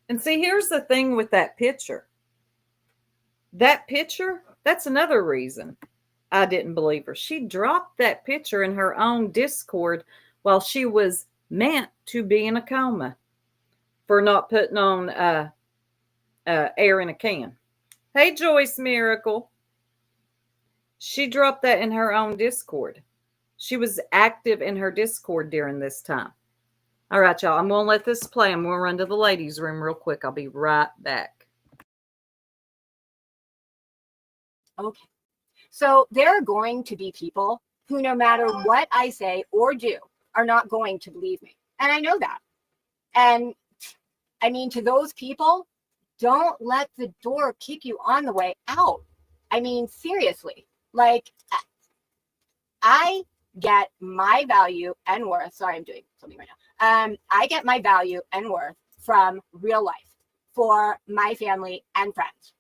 And see, here's the thing with that picture. That picture, that's another reason I didn't believe her. She dropped that picture in her own Discord while she was meant to be in a coma for not putting on air in a can. Hey, Joyce Miracle. She dropped that in her own Discord. She was active in her Discord during this time. All right, y'all. I'm going to let this play. I'm going to run to the ladies' room real quick. I'll be right back. Okay. So there are going to be people who, no matter what I say or do, are not going to believe me. And I know that. And I mean, to those people, don't let the door kick you on the way out. I mean, seriously, like I get my value and worth. Sorry, I'm doing something right now. I get my value and worth from real life for my family and friends.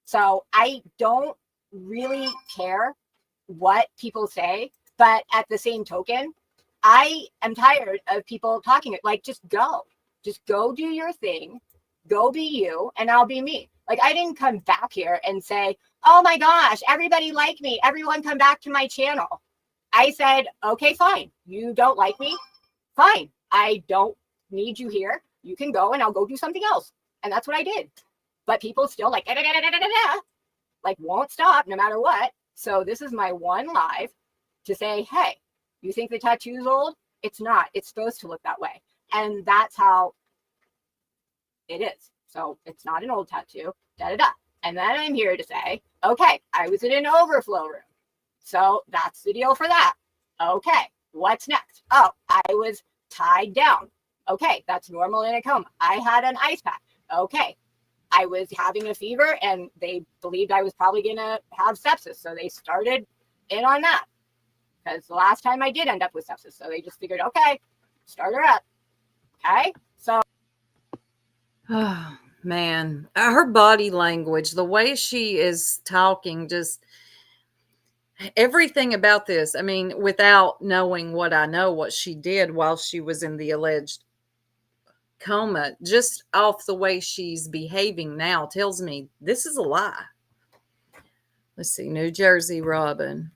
So I don't really care what people say, but at the same token, I am tired of people talking. Like, just go do your thing, go be you, and I'll be me. Like, I didn't come back here and say, oh my gosh, everybody like me, everyone come back to my channel. I said, okay, fine. You don't like me? Fine. I don't need you here. You can go and I'll go do something else. And that's what I did. But people still like won't stop no matter what. So this is my one live to say, hey, you think the tattoo's old? It's not. It's supposed to look that way. And that's how it is. So it's not an old tattoo. And then I'm here to say, okay, I was in an overflow room. So that's the deal for that. Okay, what's next? Oh, I was tied down. Okay, that's normal in a coma. I had an ice pack. Okay, I was having a fever and they believed I was probably going to have sepsis. So they started in on that because the last time I did end up with sepsis. So they just figured, okay, start her up. Okay, so. Oh, man. Her body language, the way she is talking, just everything about this. I mean, without knowing what I know, what she did while she was in the alleged coma, just off the way she's behaving now tells me this is a lie. Let's see. New Jersey Robin.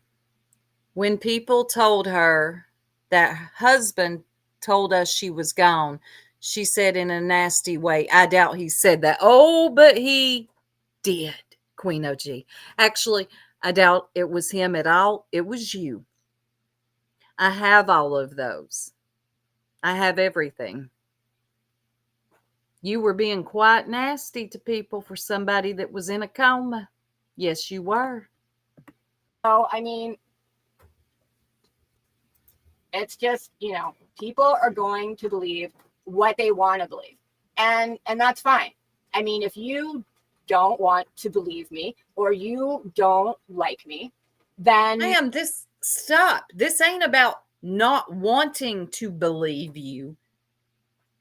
When people told her that her husband told us she was gone, she said in a nasty way, I doubt he said that. Oh, but he did, Queen OG. Actually, I doubt it was him at all. It was you. I have all of those. I have everything. You were being quite nasty to people for somebody that was in a coma. Yes, you were. So, I mean, it's just, people are going to believe what they want to believe. And that's fine. I mean, if you don't want to believe me or you don't like me, then Ma'am, stop. This ain't about not wanting to believe you.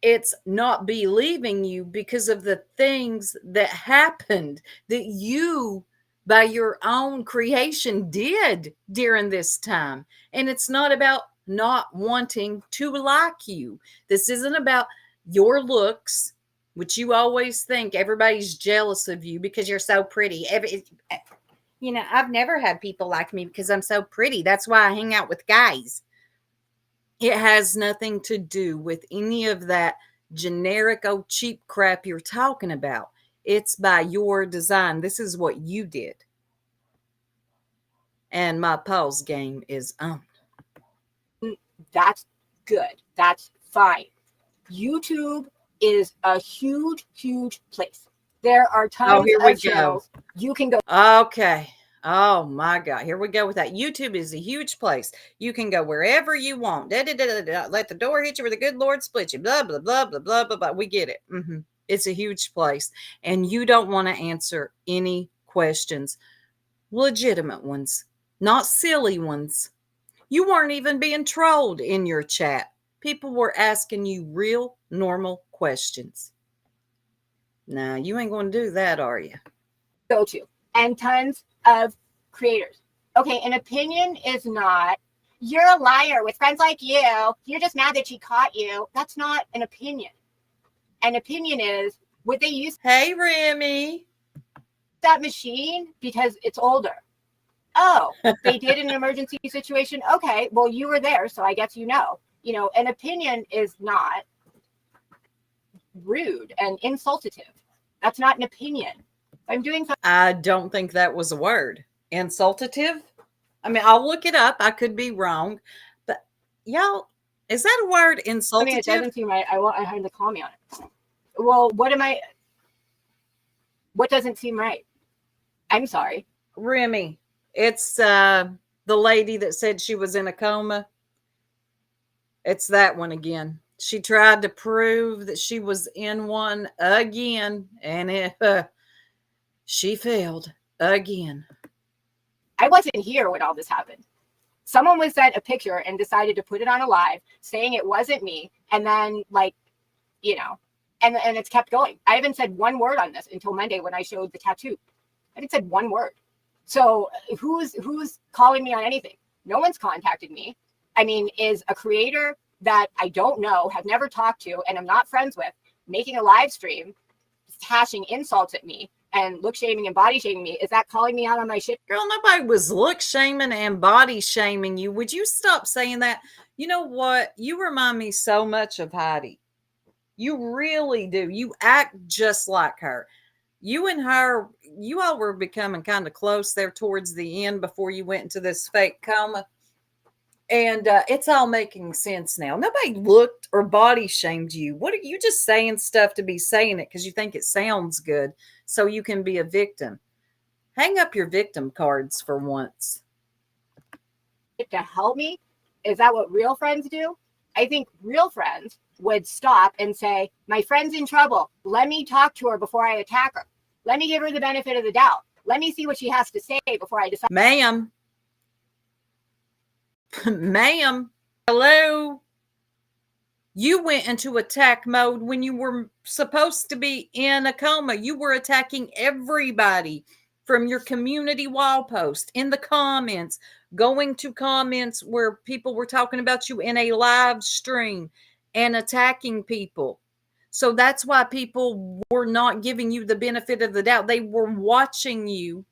It's not believing you because of the things that happened that you by your own creation did during this time. And it's not about not wanting to like you. This isn't about your looks, which you always think everybody's jealous of you because you're so pretty. I've never had people like me because I'm so pretty. That's why I hang out with guys. It has nothing to do with any of that generic old cheap crap you're talking about. It's by your design. This is what you did. And my pause game is on. That's good. That's fine. YouTube is a huge, huge place. There are tons of channels you can go. Okay. Oh my God. Here we go with that. YouTube is a huge place. You can go wherever you want. Let the door hit you where the good Lord split you. Blah, blah, blah, blah, blah, blah, blah. We get it. It's a huge place. And you don't want to answer any questions. Legitimate ones, not silly ones. You weren't even being trolled in your chat. People were asking you real, normal questions. Now, you ain't going to do that, are you? Go to. And tons of creators. Okay, an opinion is not, you're a liar with friends like you. You're just mad that she caught you. That's not an opinion. An opinion is, would they use Hey, Remy. that machine because it's older? Oh, they did in an emergency situation. Okay, well, you were there, so I guess you know. An opinion is not rude and insultative. That's not an opinion. I'm doing something. I don't think that was a word. Insultative? I mean, I'll look it up. I could be wrong. But y'all, is that a word, insultative? I mean, it doesn't seem right. I want him to call me on it. Well, what doesn't seem right? I'm sorry. Remy, it's the lady that said she was in a coma. It's that one again. She tried to prove that she was in one again, and she failed again. I wasn't here when all this happened. Someone was sent a picture and decided to put it on a live saying it wasn't me. And then like, and it's kept going. I haven't said one word on this until Monday when I showed the tattoo. I haven't said one word. So who's calling me on anything? No one's contacted me. I mean, is a creator that I don't know, have never talked to, and I'm not friends with, making a live stream, hashing insults at me and look shaming and body shaming me, is that calling me out on my shit? Girl, nobody was look shaming and body shaming you. Would you stop saying that? You know what? You remind me so much of Heidi. You really do. You act just like her. You and her, you all were becoming kind of close there towards the end before you went into this fake coma. And it's all making sense now. Nobody looked or body shamed you. What are you just saying stuff to be saying it because you think it sounds good so you can be a victim? Hang up your victim cards for once. To help me? Is that what real friends do? I think real friends would stop and say, my friend's in trouble. Let me talk to her before I attack her. Let me give her the benefit of the doubt. Let me see what she has to say before I decide. Ma'am. Ma'am. Hello. You went into attack mode when you were supposed to be in a coma. You were attacking everybody from your community wall post, in the comments, going to comments where people were talking about you in a live stream and attacking people. So that's why people were not giving you the benefit of the doubt. They were watching you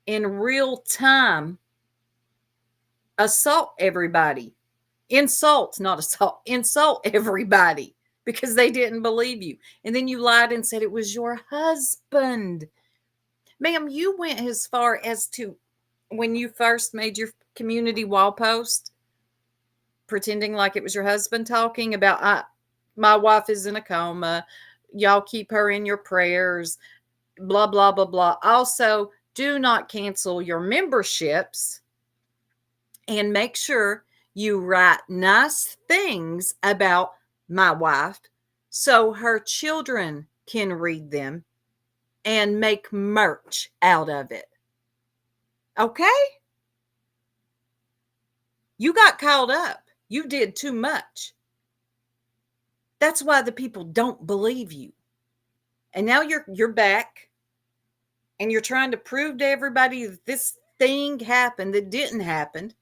in real time assault everybody. Insult, not assault. Insult everybody because they didn't believe you. And then you lied and said it was your husband. Ma'am, you went as far as to, when you first made your community wall post, pretending like it was your husband talking about, my wife is in a coma. Y'all keep her in your prayers, blah, blah, blah, blah. Also, do not cancel your memberships and make sure you write nice things about my wife so her children can read them and make merch out of it. Okay? You got caught up. You did too much. That's why the people don't believe you. And now you're back and you're trying to prove to everybody that this thing happened that didn't happen.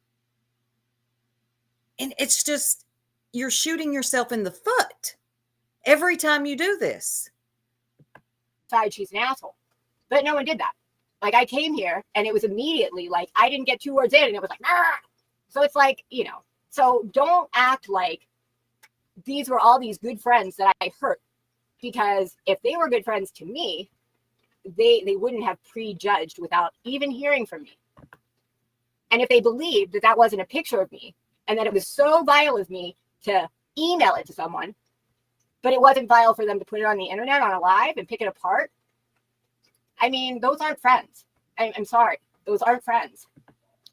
And it's just, you're shooting yourself in the foot every time you do this. She's an asshole. But no one did that. Like, I came here and it was immediately like, I didn't get 2 words in and it was like, nah. So it's like, so don't act like these were all these good friends that I hurt, because if they were good friends to me, they wouldn't have prejudged without even hearing from me. And if they believed that that wasn't a picture of me and that it was so vile of me to email it to someone, but it wasn't vile for them to put it on the internet on a live and pick it apart, I mean, those aren't friends. I'm sorry. Those aren't friends.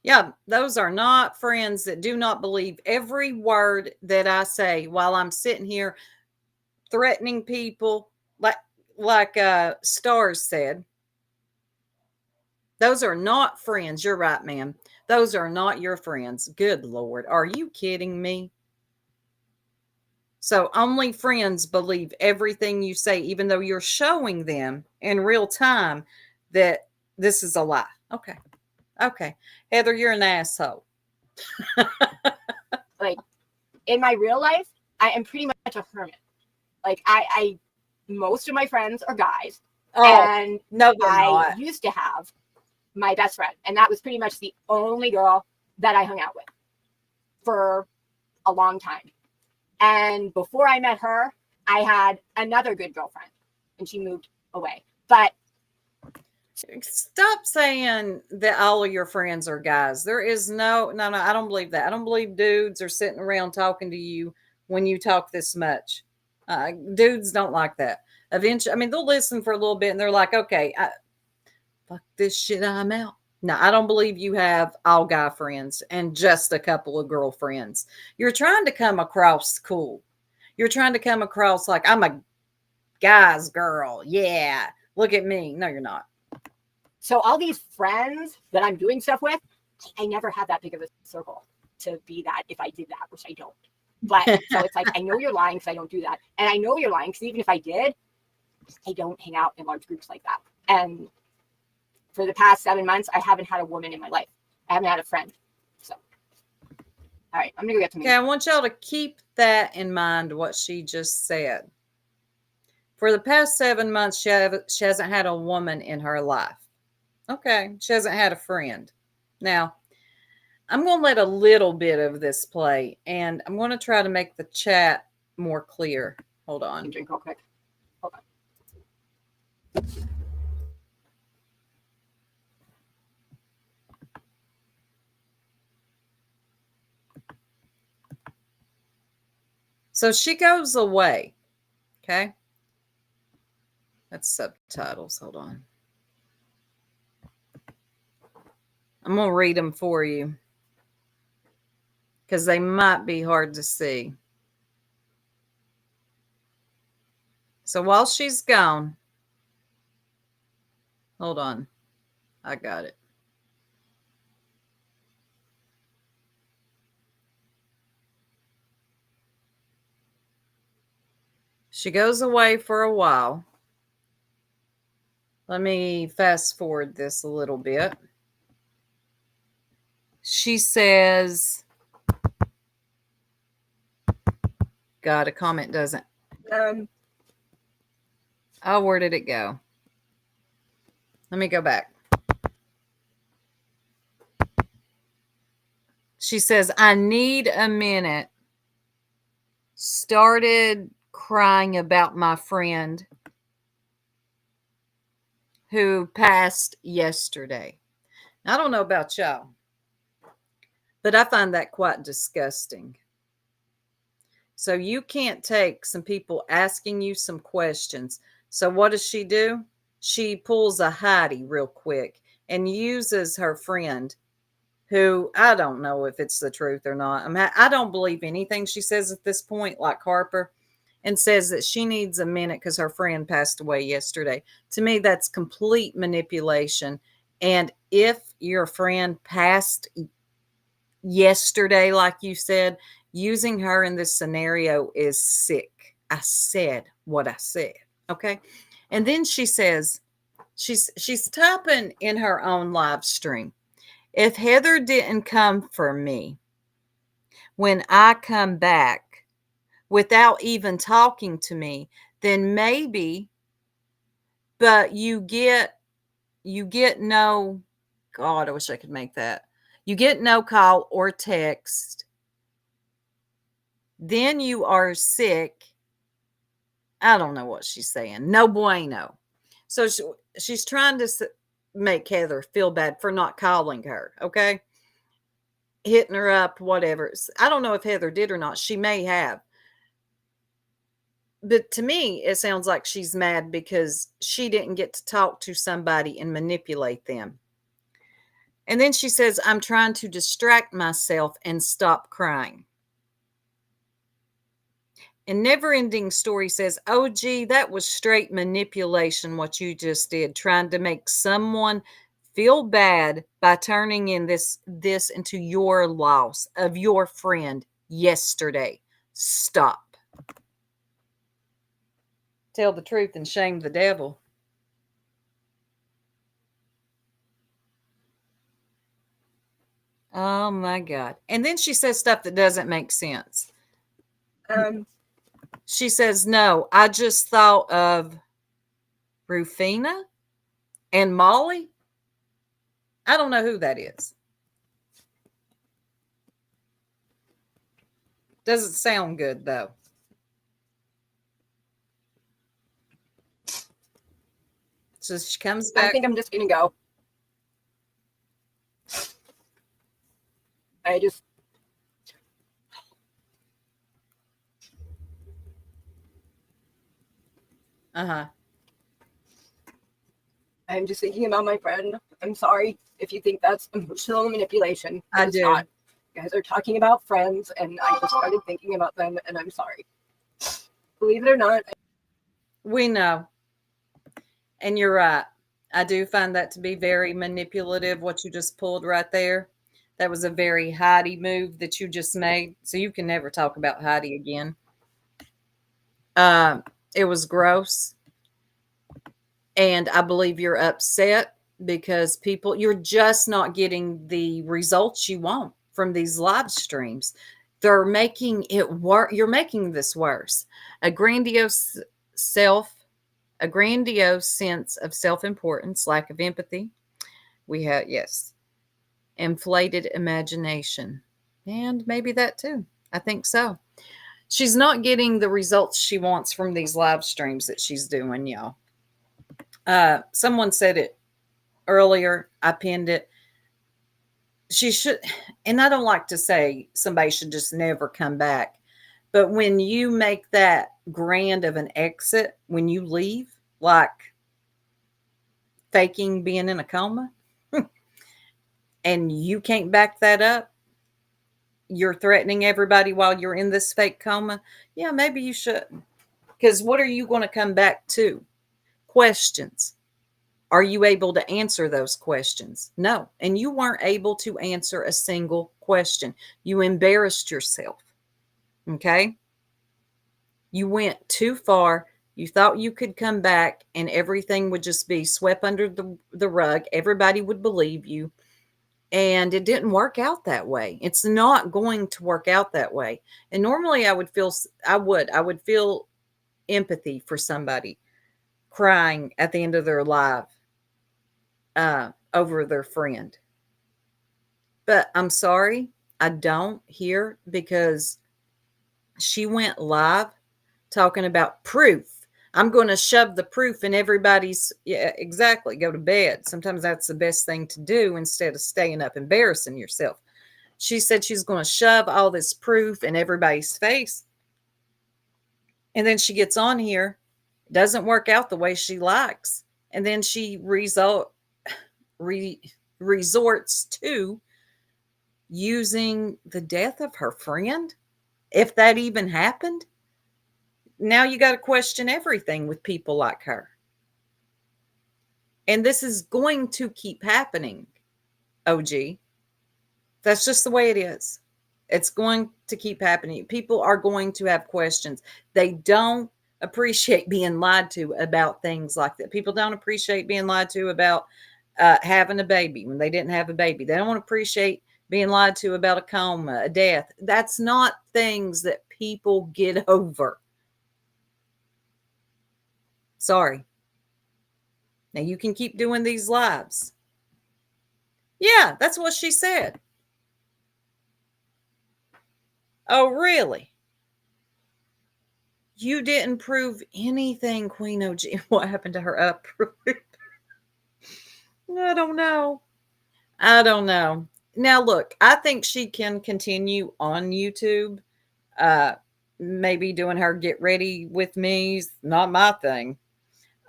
Yeah, those are not friends that do not believe every word that I say while I'm sitting here threatening people like Stars said. Those are not friends. You're right, ma'am. Those are not your friends. Good Lord. Are you kidding me? So only friends believe everything you say, even though you're showing them in real time that this is a lie. Okay. Okay. Heather, you're an asshole. Like, in my real life, I am pretty much a hermit. Like, I most of my friends are guys. Oh, and no, they're I not. used to have my best friend, and that was pretty much the only girl that I hung out with for a long time. And before I met her, I had another good girlfriend, and she moved away. But stop saying that all of your friends are guys. There is no, I don't believe that. I don't believe dudes are sitting around talking to you when you talk this much. Dudes don't like that. Eventually, I mean, they'll listen for a little bit and they're like, okay, fuck this shit, I'm out. No, I don't believe you have all guy friends and just a couple of girlfriends. You're trying to come across cool. You're trying to come across like I'm a guy's girl. Yeah, look at me. No, you're not. So all these friends that I'm doing stuff with, I never had that big of a circle to be that if I did that, which I don't. But so it's like, I know you're lying because I don't do that. And I know you're lying because even if I did, I don't hang out in large groups like that. And for the past 7 months, I haven't had a woman in my life. I haven't had a friend. So, all right, I'm going to go get to me. Okay, I want y'all to keep that in mind, what she just said. For the past 7 months, she hasn't had a woman in her life. Okay, she hasn't had a friend. Now, I'm going to let a little bit of this play, and I'm going to try to make the chat more clear. Hold on. Drink real quick. Hold on. So she goes away. Okay. That's subtitles. Hold on. I'm going to read them for you because they might be hard to see. So while she's gone, hold on. I got it. She goes away for a while. Let me fast forward this a little bit. She says, God, a comment doesn't. Oh, where did it go? Let me go back. She says, I need a minute. Started crying about my friend who passed yesterday. I don't know about y'all, but I find that quite disgusting. So you can't take some people asking you some questions. So what does she do? She pulls a Heidi real quick and uses her friend, who I don't know if it's the truth or not. I don't believe anything she says at this point, like Harper, and says that she needs a minute because her friend passed away yesterday. To me, that's complete manipulation. And if your friend passed yesterday, like you said, using her in this scenario is sick. I said what I said. Okay. And then she says, she's typing in her own live stream. If Heather didn't come for me when I come back without even talking to me, then maybe, but you get no, God, I wish I could make that. You get no call or text. Then you are sick. I don't know what she's saying. No bueno. So she's trying to make Heather feel bad for not calling her, okay? Hitting her up, whatever. I don't know if Heather did or not. She may have. But to me, it sounds like she's mad because she didn't get to talk to somebody and manipulate them. And then she says, I'm trying to distract myself and stop crying. And Never Ending Story says, oh, gee, that was straight manipulation, what you just did, trying to make someone feel bad by turning in this into your loss of your friend yesterday. Stop. Tell the truth and shame the devil. Oh, my God. And then she says stuff that doesn't make sense. She says, no, I just thought of Rufina and Molly. I don't know who that is. Doesn't sound good, though. So she comes back. I think I'm just going to go. I'm just thinking about my friend. I'm sorry if you think that's emotional manipulation. I do. Not. You guys are talking about friends, and I just started thinking about them, and I'm sorry. Believe it or not. We know. And you're right. I do find that to be very manipulative, what you just pulled right there. That was a very Heidi move that you just made. So you can never talk about Heidi again. It was gross. And I believe you're upset because you're just not getting the results you want from these live streams. They're making it worse. You're making this worse. A grandiose sense of self-importance, lack of empathy. We have, yes, inflated imagination. And maybe that too. I think so. She's not getting the results she wants from these live streams that she's doing, y'all. Someone said it earlier. I pinned it. She should, and I don't like to say somebody should just never come back. But when you make that grand of an exit, when you leave, like faking being in a coma, and you can't back that up, you're threatening everybody while you're in this fake coma. Yeah, maybe you should. Because what are you going to come back to? Questions. Are you able to answer those questions? No. And you weren't able to answer a single question. You embarrassed yourself. Okay? You went too far. You thought you could come back and everything would just be swept under the rug. Everybody would believe you. And it didn't work out that way. It's not going to work out that way. And normally I would feel empathy for somebody crying at the end of their life over their friend. But I'm sorry, I don't here, because she went live talking about proof. I'm going to shove the proof in everybody's, yeah, exactly, go to bed. Sometimes that's the best thing to do instead of staying up embarrassing yourself. She said she's going to shove all this proof in everybody's face. And then she gets on here, doesn't work out the way she likes. And then she resorts to using the death of her friend, if that even happened. Now you got to question everything with people like her. And this is going to keep happening, OG. That's just the way it is. It's going to keep happening. People are going to have questions. They don't appreciate being lied to about things like that. People don't appreciate being lied to about having a baby when they didn't have a baby. They don't appreciate being lied to about a coma, a death. That's not things that people get over. Sorry. Now you can keep doing these lives. Yeah, that's what she said. Oh, really? You didn't prove anything, Queen OG. What happened to her uproot? I don't know. Now, look, I think she can continue on YouTube. Maybe doing her get ready with me's not my thing.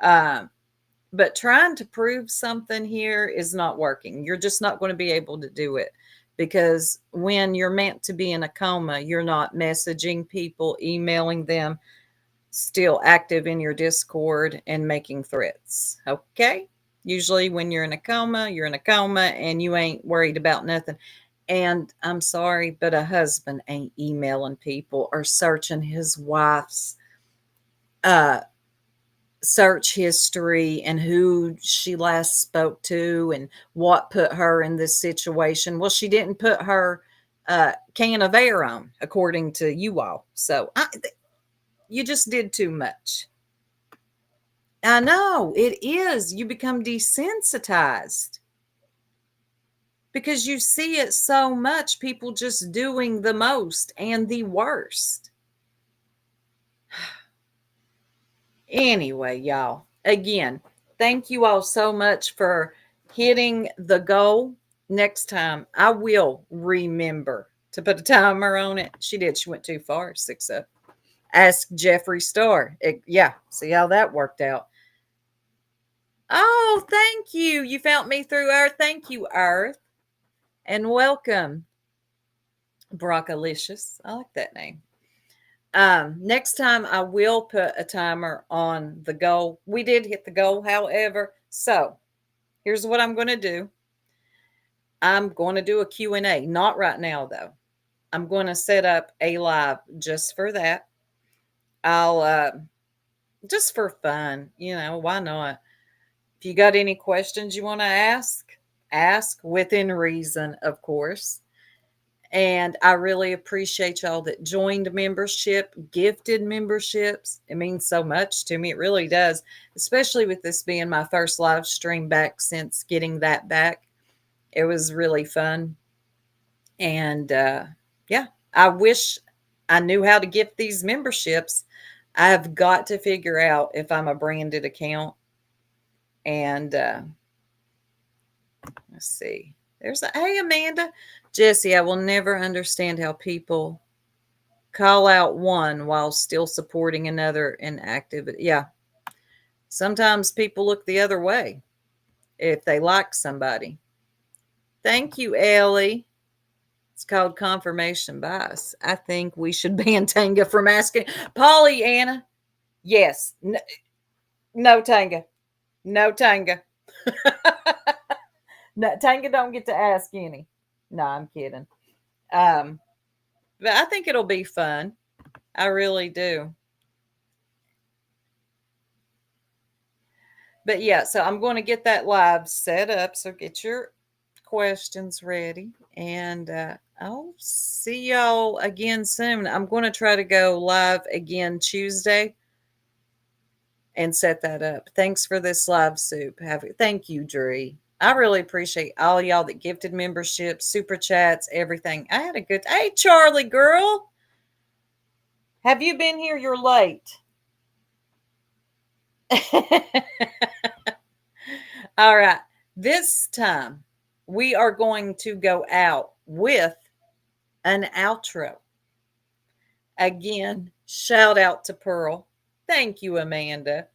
But trying to prove something here is not working. You're just not going to be able to do it, because when you're meant to be in a coma, you're not messaging people, emailing them, still active in your Discord and making threats. Okay? Usually when you're in a coma and you ain't worried about nothing. And I'm sorry, but a husband ain't emailing people or searching his wife's search history and who she last spoke to and what put her in this situation. Well, she didn't put her can of air on, according to you all. So you just did too much. I know it is. You become desensitized because you see it so much. People just doing the most and the worst. Anyway, y'all, again, thank you all so much for hitting the goal. Next time, I will remember to put a timer on it. She did. She went too far. 6-up. Ask Jeffree Star. Yeah, see how that worked out. Oh, thank you. You found me through Earth. Thank you, Earth. And welcome, Brockalicious. I like that name. Next time I will put a timer on the goal. We did hit the goal, however. So here's what I'm going to do. I'm going to do a Q&A. Not right now, though. I'm going to set up a live just for that. I'll just for fun, why not? If you got any questions you want to ask within reason, of course. And I really appreciate y'all that joined membership, gifted memberships. It means so much to me. It really does, especially with this being my first live stream back since getting that back. It was really fun. And yeah, I wish I knew how to gift these memberships. I have got to figure out if I'm a branded account. And let's see. Hey, Amanda. Jesse, I will never understand how people call out one while still supporting another in activity. Yeah. Sometimes people look the other way if they like somebody. Thank you, Ellie. It's called confirmation bias. I think we should ban Tanga from asking. Pollyanna. Yes. No, Tanga. No, Tanga. No, Tanga don't get to ask any. No, I'm kidding. But I think it'll be fun. I really do. But yeah, so I'm going to get that live set up. So get your questions ready. And I'll see y'all again soon. I'm going to try to go live again Tuesday and set that up. Thanks for this live soup. Thank you, Dree. I really appreciate all y'all that gifted memberships, super chats, everything. I had a good. Hey, Charlie girl. Have you been here? You're late. All right. This time we are going to go out with an outro. Again, shout out to Pearl. Thank you, Amanda.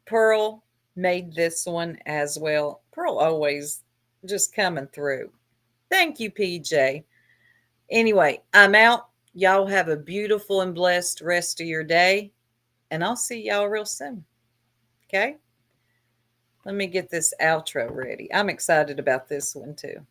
Pearl made this one as well. Pearl always just coming through. Thank you, PJ. Anyway, I'm out. Y'all have a beautiful and blessed rest of your day. And I'll see y'all real soon. Okay? Let me get this outro ready. I'm excited about this one too.